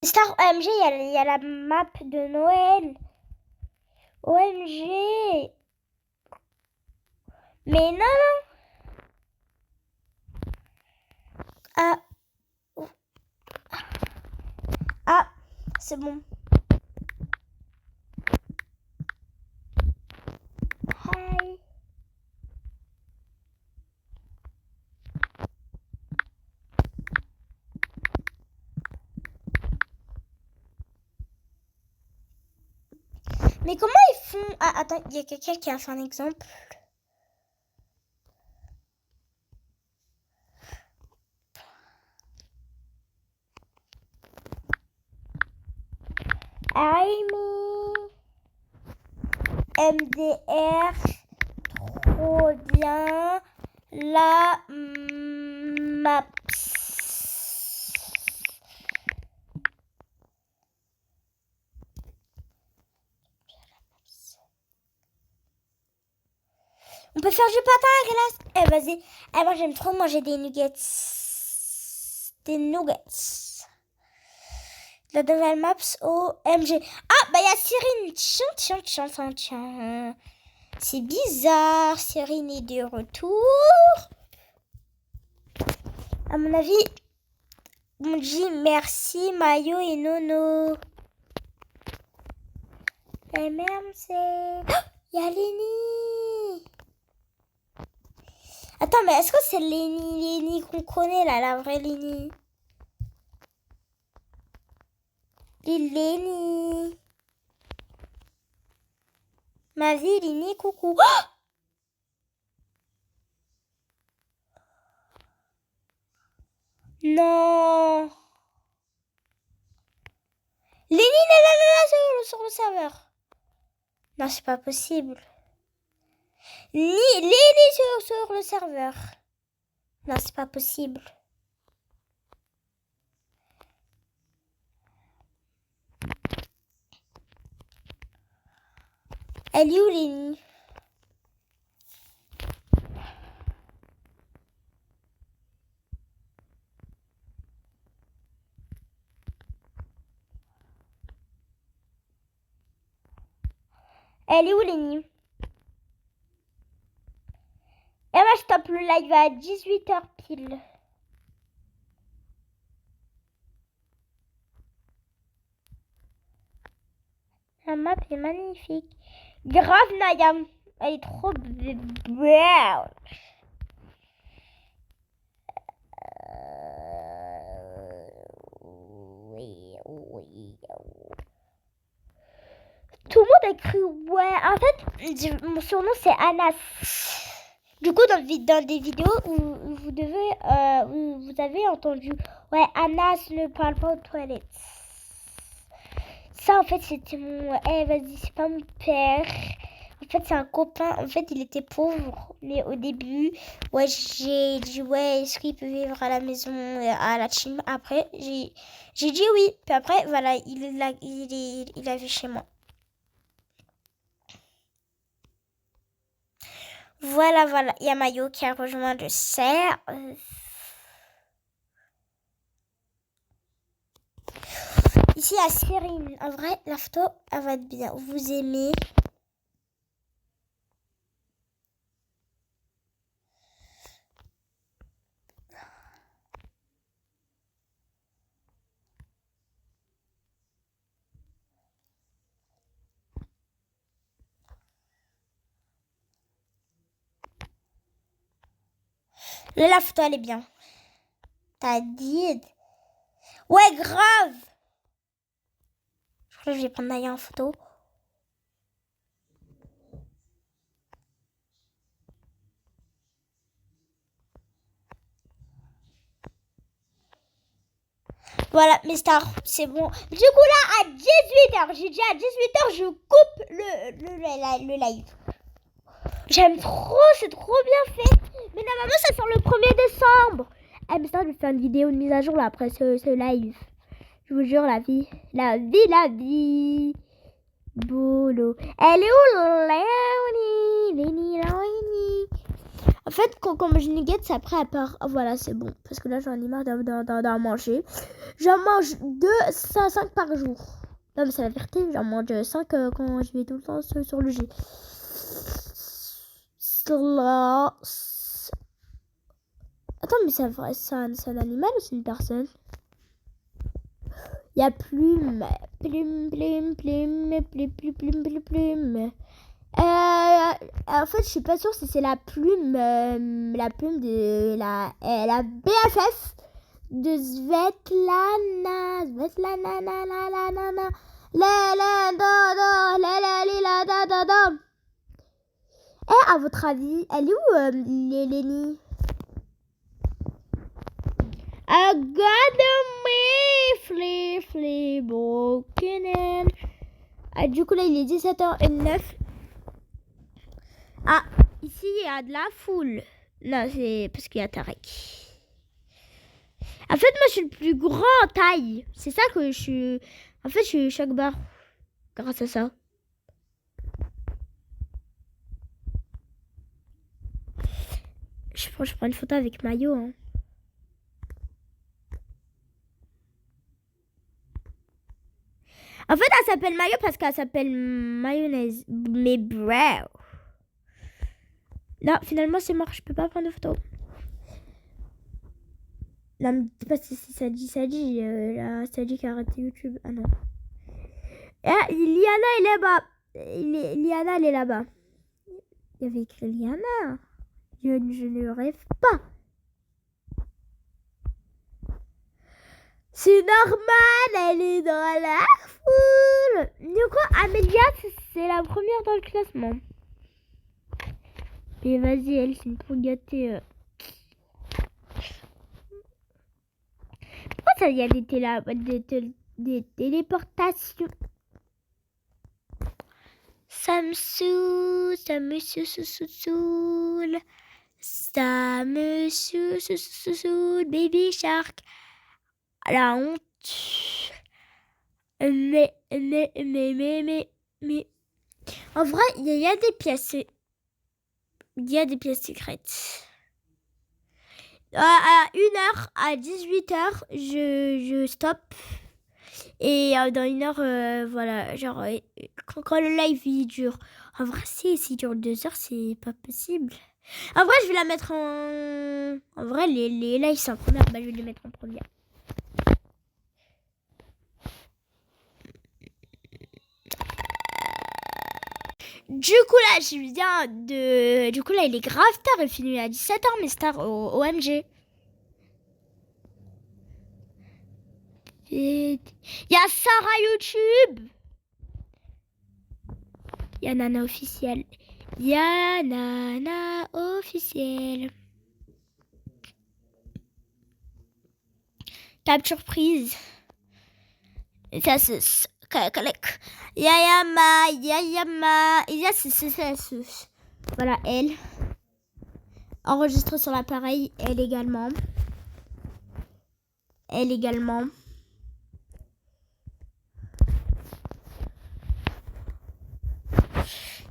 S1: Star OMG, il y a la map de Noël. OMG. Mais non. Ah, c'est bon. Hi. Mais comment ils font? Ah, attends, il y a quelqu'un qui a fait un exemple. Amy. MDR. Trop bien. La map. On peut faire du patin à glace. Eh, vas-y. Eh, moi, j'aime trop manger des nuggets. Des nuggets. La nouvelle maps OMG. Ah, bah, il y a Cyrine. Tiens. C'est bizarre. Cyrine est de retour. À mon avis, on dit merci, Mayo et Nono. Et merde, c'est... Il y a Lénie. Attends, mais est-ce que c'est Lénie qu'on connaît, là, la vraie Lénie? Lénie. Ma vie, Lénie, coucou. Oh, non. Lénie, là, sur le serveur. Non, c'est pas possible. Lénie sur le serveur. Non, c'est pas possible. Elle est où, Lénie? Elle est où, Lénie? Et moi, je tape le live à 18h pile. La map est magnifique. Grave, Naya. Elle est trop belle. Oui. Tout le monde a cru ouais. En fait, mon surnom c'est Anas. Du coup, dans des vidéos où vous avez entendu ouais, Anas ne parle pas aux toilettes. Ça, en fait, c'était mon... vas-y, c'est pas mon père. En fait, c'est un copain. En fait, il était pauvre. Mais au début, ouais, j'ai dit, ouais, est-ce qu'il peut vivre à la maison, à la team? Après, j'ai dit oui. Puis après, voilà, il a vu chez moi. Voilà. Il y a Mayo qui a rejoint le cerf. Ici, il y a Cyrine. En vrai, la photo, elle va être bien. Vous aimez? Là, la photo, elle est bien. T'as dit. Ouais, grave. Je crois que je vais prendre Naya en photo. Voilà, mes stars, c'est bon. Du coup, là, à 18h, j'ai dit à 18h, je coupe le live. J'aime trop, c'est trop bien fait. Mais normalement, ça sort le 1er décembre. Eh, mais ça, je vais faire une vidéo de mise à jour là après ce live. Je vous jure, la vie. La vie. Boulot. Elle est où, Léonie? En fait, quand je nuggets, c'est après, elle part. Oh, voilà, c'est bon. Parce que là, j'en ai marre d'en manger. J'en mange 5 par jour. Non, mais c'est la vérité. J'en mange 5 quand je vais tout le temps sur le G. Attends, mais c'est un animal ou c'est une personne? Il y a plume. En fait, je suis pas sûre si c'est la plume de la BFF de Svetlana. À votre avis, elle est où, Lénie? I got me broken in. Du coup, là, il est 17h09. Ah, ici, il y a de la foule. Non, c'est parce qu'il y a Tarek. En fait, moi, je suis le plus grand en taille. C'est ça que je suis... En fait, je suis choc bar. Grâce à ça. Je prends une photo avec maillot, hein. En fait, elle s'appelle maillot parce qu'elle s'appelle mayonnaise. Mais bro. Non, finalement, c'est mort. Je peux pas prendre de photo. Non, mais dis pas si ça dit. Ça dit qui a arrêté YouTube. Ah non. Ah, Liana, elle est là-bas. Liana, elle est là-bas. Il y avait écrit Liana. Je ne rêve pas. C'est normal, elle est dans la foule. Du coup, Amélia, c'est la première dans le classement. Et vas-y, elle, c'est une trop gâtée. Pourquoi ça y a des téléportations? Ça me saoule. Baby Shark. La honte. Mais. En vrai, il y a des pièces. Il y a des pièces secrètes. À 1h, à 18h, je stoppe. Et dans 1h, voilà, genre, quand le live il dure. En vrai, s'il dure 2 heures, c'est pas possible. En vrai, je vais la mettre en vrai, les lives c'est en première. Bah, je vais les mettre en première. Du coup, là, Du coup, là, il est grave tard. Il finit à 17h, mais c'est tard au OMG. Il y a Sarah YouTube. Il y a Nana officielle. Capture prise. Ça, c'est... Yayama. Voilà, elle. Enregistrée sur l'appareil, elle également.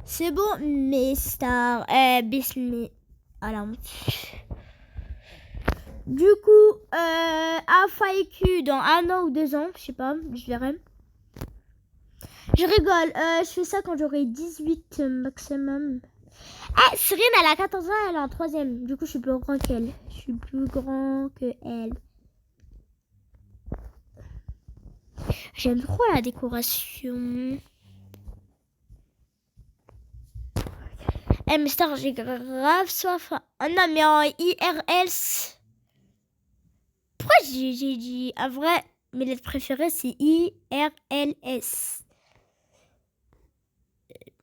S1: C'est bon, mes stars. Bismillah. Voilà. Du coup, AFAQ dans 1 an ou 2 ans, je sais pas, je verrai. Je rigole, je fais ça quand j'aurai 18 maximum. Ah, Cyrine, elle a 14 ans, elle est en 3ème. Du coup, je suis plus grand qu'elle. Je suis plus grand que elle. J'aime trop la décoration. Eh, mais Star, j'ai grave soif. Oh non, mais en IRL. Pourquoi j'ai dit en vrai, mes lettres préférées, c'est IRLS.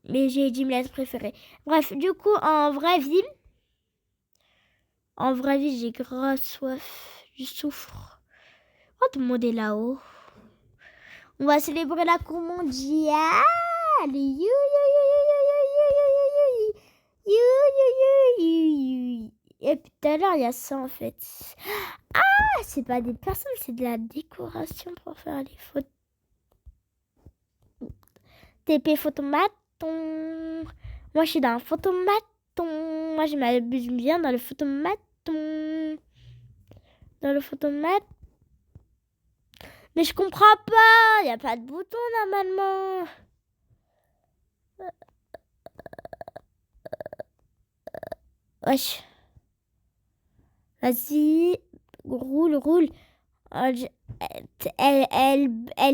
S1: Mais j'ai dit mes lettres préférées. Bref, du coup, en vraie vie, j'ai grave soif. Je souffre. Oh, tout le monde est là-haut. On va célébrer la Coupe mondiale. Et puis tout à l'heure, il y a ça en fait. Ah, c'est pas des personnes, c'est de la décoration pour faire les photos. TP photomaton. Moi, je suis dans un photomaton. Moi, je m'abuse bien dans le photomaton. Dans le photomaton. Mais je comprends pas. Il n'y a pas de bouton normalement. Wesh. Vas-y. Roule. Oh, elle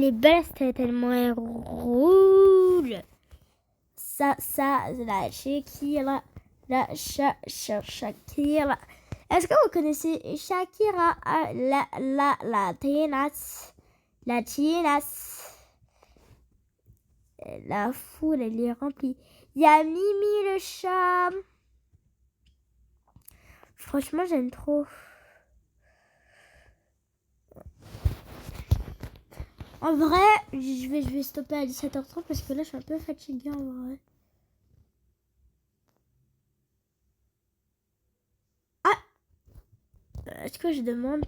S1: est belle, c'est tellement elle roule. Ça, la Shakira. Shakira. Est-ce que vous connaissez Shakira, Latinas? La foule, elle est remplie. Il y a Mimi le chat. Franchement, j'aime trop. En vrai, je vais stopper à 17h30 parce que là, je suis un peu fatiguée en vrai. Est-ce que je demande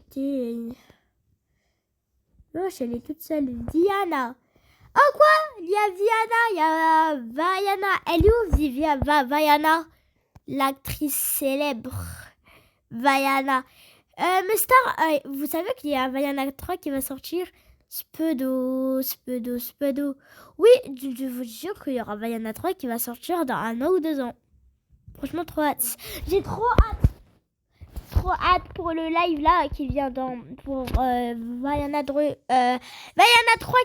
S1: Non, elle est toute seule. Diana. Oh quoi? Il y a Viana, il y a Vaiana. Elle est où Vaiana? L'actrice célèbre. Vaiana. Mais Star, vous savez qu'il y a Vaiana 3 qui va sortir? Spedo. Oui, je vous jure qu'il y aura Vaiana 3 qui va sortir dans 1 an ou 2 ans. Franchement, trop hâte. J'ai trop hâte pour le live là qui vient pour Vaiana 3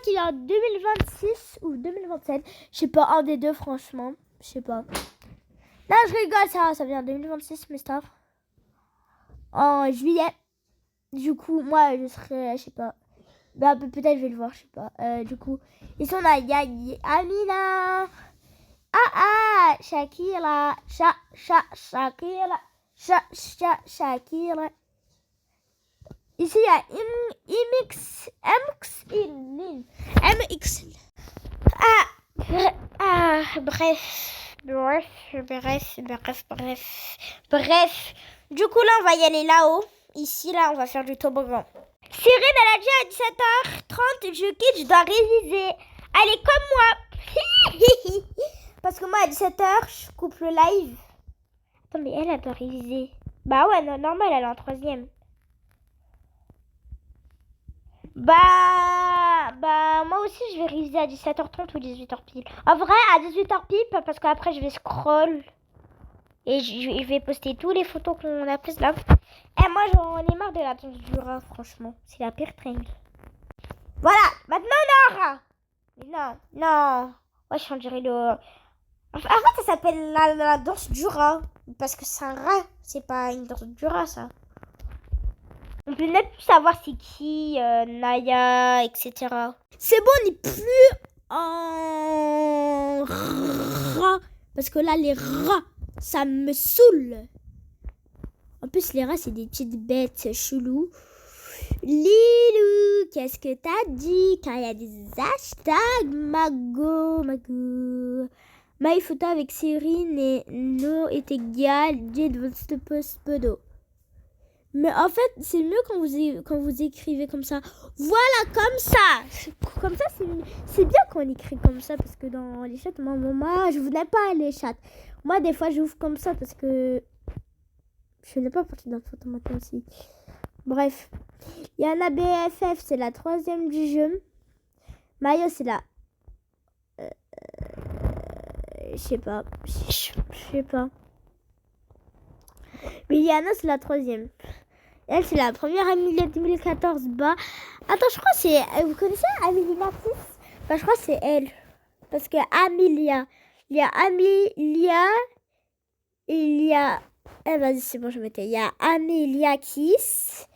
S1: qui vient en 2026 ou 2027. Je sais pas, un des deux franchement. Je sais pas. Là je rigole, ça vient en 2026 mais stop. En juillet. Du coup, moi je serai, je sais pas. Bah peut-être je vais le voir, je sais pas. Du coup, ils sont là, il y a Amina. Shakira. Shakira. Shakira. Ici, il y a MX. Bref. Du coup, là, on va y aller là-haut. Ici, là, on va faire du toboggan. Cyril, elle a dit à 17h30, je quitte, je dois réviser. Allez, comme moi. Parce que moi, à 17h, je coupe le live. Attends, mais elle doit réviser. Bah ouais, non, normal, elle est en 3e. Bah, moi aussi, je vais réviser à 17h30 ou 18h pile. En vrai, à 18h pile, parce qu'après, je vais scroll. Et je vais poster toutes les photos qu'on a prises là. Et moi, j'en ai marre de la danse du rat, franchement. C'est la pire trend. Voilà, maintenant, Nora. Non. Ouais, je dirais le... En fait, ça s'appelle la danse du rat. Parce que c'est un rat. C'est pas une danse du rat, ça. On peut même plus savoir c'est qui, Naya, etc. C'est bon, on n'est plus en rat. Parce que là, les rats, ça me saoule. En plus, les rats, c'est des petites bêtes cheloues. Lilou, qu'est-ce que t'as dit? Car il y a des hashtags. Mago. My photo avec Cyrine et No est égal. J'ai de votre post pedo. Mais en fait, c'est mieux quand vous écrivez comme ça. Voilà, comme ça. Comme ça, c'est bien quand on écrit comme ça. Parce que dans les chats, moi, je voulais pas les chats. Moi, des fois, j'ouvre comme ça parce que je n'ai pas partie d'un photo maintenant aussi. Bref. Yana BFF, c'est la 3e du jeu. Mayo, c'est la... je sais pas. Mais Yana, c'est la 3e. Elle, c'est la première Amélie 2014. Bah, attends, je crois que c'est... Vous connaissez Amélie Martis? Bah, je crois que c'est elle. Parce que Amélia... Il y a Amélia il y a... Eh, vas-y, c'est bon, je m'étais. Il y a Amelia Kiss.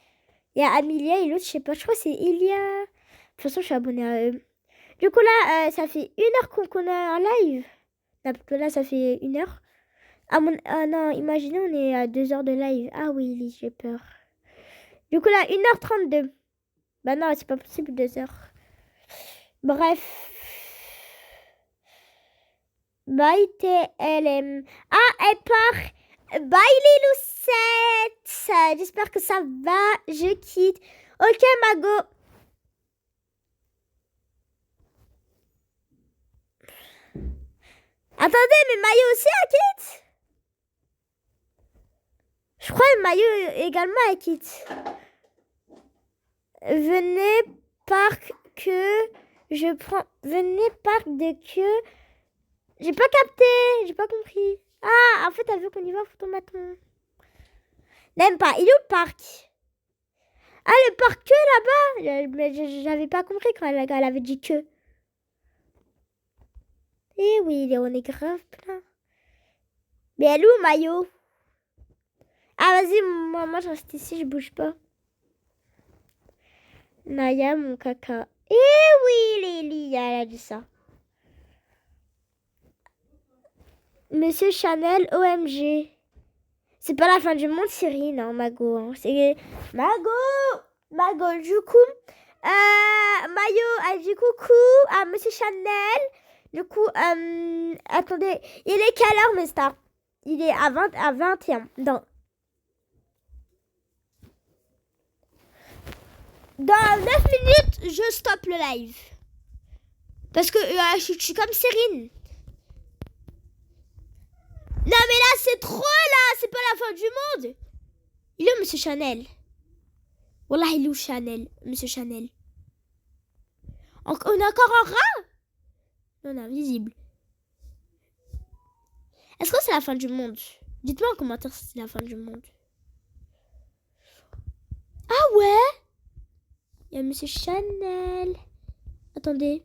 S1: Il y a Amelia et l'autre, je sais pas, je crois que c'est Ilia. De toute façon, je suis abonnée à eux. Du coup, là, ça fait 1 heure qu'on est en live. Là, parce que là, ça fait 1 heure. Ah non, imaginez, on est à 2 heures de live. Ah oui, Elise, j'ai peur. Du coup, là, 1h32. Bah non, c'est pas possible, 2 heures. Bref. Bye, TLM. Ah, elle part. Bye, les Loucettes. J'espère que ça va. Je quitte. Ok, Mago. Attendez, mais Mayo aussi, elle quitte? Je crois que Mayo également, elle quitte. Venez, parc que je prends. Venez, parc de que. J'ai pas capté, j'ai pas compris. Ah, en fait, elle veut qu'on y va, photomaton. N'aime pas. Il est où le parc? Ah, le parc que là-bas? Mais j'avais pas compris quand elle avait dit que. Eh oui, on est grave plein. Mais elle est où, Mayo? Ah, vas-y, moi, je reste ici, je bouge pas. Naya, mon caca. Eh oui, Lélie, elle a dit ça. Monsieur Chanel, OMG. C'est pas la fin du monde, Cyril, non, Mago. Hein. C'est Mago, du coup. Mayo a dit coucou à Monsieur Chanel. Du coup, attendez, il est quelle heure, mes stars? Il est à 21. Dans 9 minutes, je stoppe le live. Parce que je suis comme Cyrine. Non, mais là, c'est trop, là. C'est pas la fin du monde. Il est où, Monsieur Chanel? Wallah, il est où, Chanel, Monsieur Chanel? On est encore en rat? Non, invisible. Est-ce que c'est la fin du monde? Dites-moi en commentaire si c'est la fin du monde. Ah ouais? Il y a Monsieur Chanel. Attendez.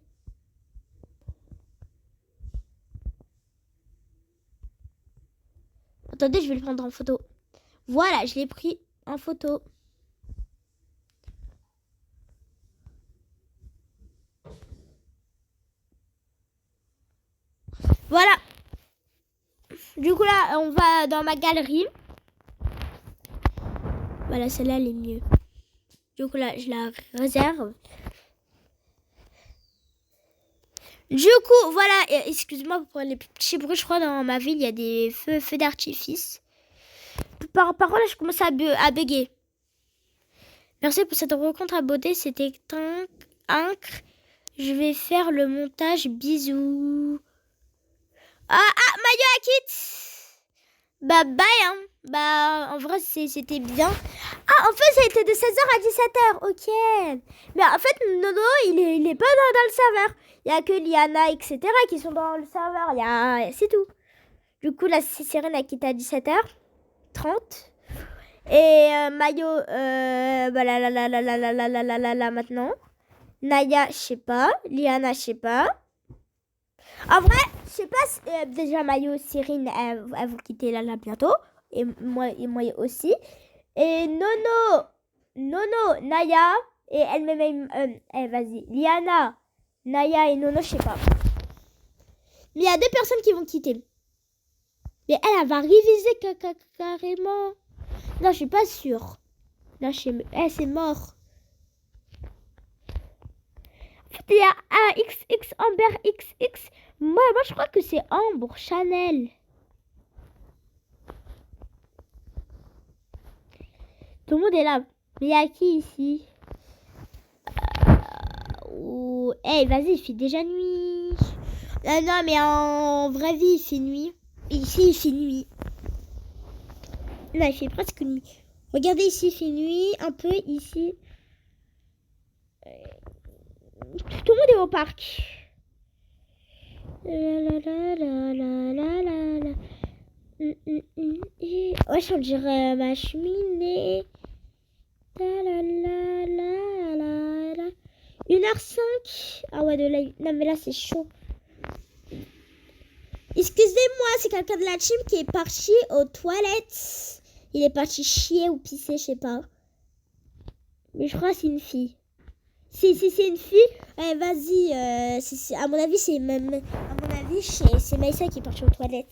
S1: Attendez, je vais le prendre en photo. Voilà, je l'ai pris en photo. Voilà. Du coup, là, on va dans ma galerie. Voilà, celle-là, elle est mieux. Du coup, là, je la réserve. Du coup, voilà, excuse-moi pour les petits bruits, je crois dans ma ville, il y a des feux d'artifice. Par contre, là, je commence à bugger. Merci pour cette rencontre à beauté, c'était incre. Je vais faire le montage, bisous. Maya quitte. Bah, bye, hein. Bah, en vrai, c'était bien. Ah, en fait, ça a été de 16h à 17h, ok. Mais en fait, Nono, il est pas dans le serveur. Il y a que Liana, etc. qui sont dans le serveur. C'est tout. Du coup, la sirène a quitté à 17h30. Et Mayo, là, maintenant. Naya, je sais pas. Liana, je sais pas. En vrai, je sais pas si, déjà Mayo, Cyrine, elles vont quitter là bientôt. Et moi aussi. Et Nono, Naya, et elle-même, vas-y, Liana, Naya et Nono, je sais pas. Mais il y a 2 personnes qui vont quitter. Mais elle va réviser carrément. Non, je suis pas sûre. Non, c'est mort. En fait, il y a un XX, Amber XX. Moi, je crois que c'est Ambre, Chanel. Tout le monde est là. Mais il y a qui ici? Hey, vas-y, il fait déjà nuit. Non, mais en vraie vie, il fait nuit. Ici, il fait nuit. Là, il fait presque nuit. Regardez ici, il fait nuit. Un peu ici. Tout le monde est au parc. Ouais, on dirait ma cheminée. 1h05. Ah ouais, de là. Non, mais là, c'est chaud. Excusez-moi, c'est quelqu'un de la team qui est parti aux toilettes. Il est parti chier ou pisser, je sais pas. Mais je crois que c'est une fille. Si c'est une fille, vas-y. À mon avis, c'est Maïssa qui est partie aux toilettes.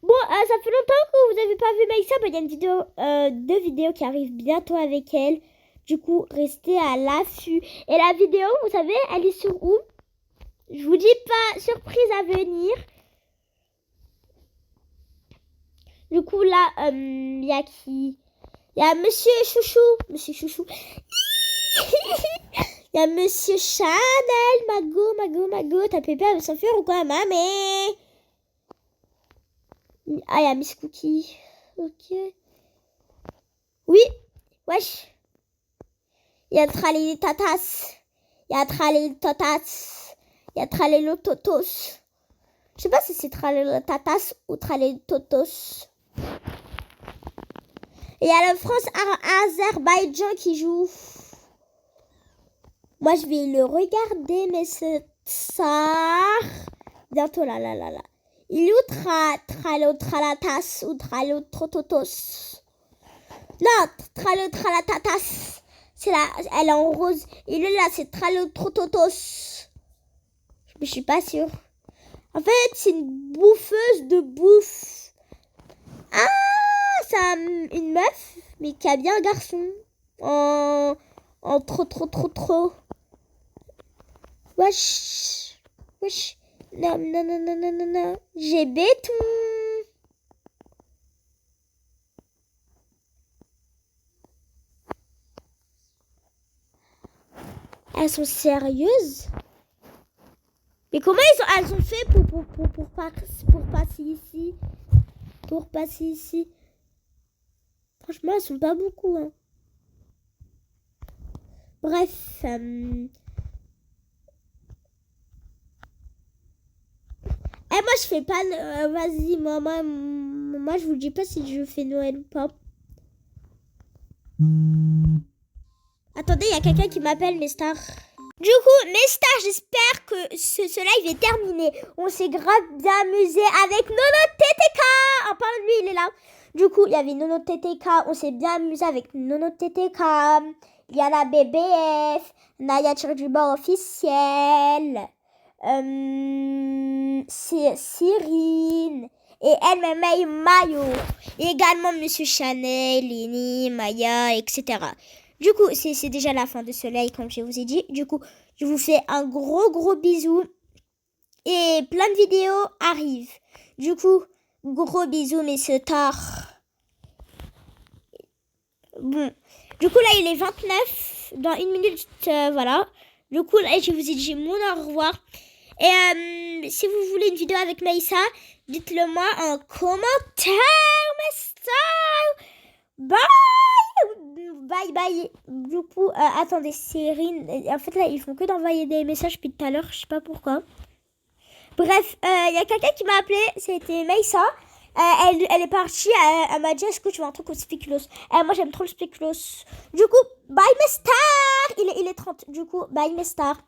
S1: Bon, ça fait longtemps que vous n'avez pas vu Maïssa. Il y a une vidéo, 2 vidéos qui arrivent bientôt avec elle. Du coup, restez à l'affût. Et la vidéo, vous savez, elle est sur où? Je vous dis pas, surprise à venir. Du coup, là, il y a qui? Il y a Monsieur Chouchou. Monsieur Chouchou. Il y a Monsieur Chanel. Mago. T'as pépé à s'enfuir ou quoi, mamé? Ah, il y a Miss Cookie. Ok. Oui. Wesh. Il y a Tralili Tatas. Il y a Tralili Totas. Il y a Tralelo Totos. Je sais pas si c'est Tralelo Tatas ou Tralelo Totos. Et il y a le France-Azerbaïdjan qui joue. Moi, je vais le regarder, mais c'est ça. Bientôt, là. Il est où Tralo Tralatas ou Tralo Trototos? Non, Tralo Tralatatas. C'est là, elle est en rose. Il est là, c'est Tralo Trototos. Je suis pas sûre. En fait, c'est une bouffeuse de bouffe. Ah, c'est une meuf, mais qui a bien un garçon. En trop. Wesh. Non. J'ai béton. Elles sont sérieuses? Mais comment elles ont fait pour passer ici? Pour passer ici? Franchement, elles sont pas beaucoup. Hein. Bref. Moi, je fais pas... vas-y, moi, je vous dis pas si je fais Noël ou pas. Attendez, il y a quelqu'un qui m'appelle, Mestar. Du coup, Mestar, j'espère que ce live est terminé. On s'est grave bien amusé avec Nono TTK. En parlant de lui, il est là. Du coup, il y avait Nono TTK. On s'est bien amusé avec Nono TTK. Il y en a BBF. Naya Tcherdjuba officiel. C'est Cyrine. Et elle-même Mayo. Et également Monsieur Chanel, Lini, Maya, etc. Du coup, c'est déjà la fin de ce live, comme je vous ai dit. Du coup, je vous fais un gros bisou. Et plein de vidéos arrivent. Du coup, gros bisous, messieurs tard. Bon. Du coup, là, il est 29. Dans 1 minute, voilà. Du coup, là, je vous ai dit mon au revoir. Et si vous voulez une vidéo avec Maïssa, dites-le moi en commentaire, Bye. Du coup, attendez, Cyrine. En fait, là, ils font que d'envoyer des messages depuis tout à l'heure. Je sais pas pourquoi. Bref, il y a quelqu'un qui m'a appelé. C'était Maïssa. Elle est partie. Elle m'a dit, est-ce que tu veux un truc au spéculoos? Moi, j'aime trop le spéculoos. Du coup, bye, mes stars. Il est 30. Du coup, bye, mes stars.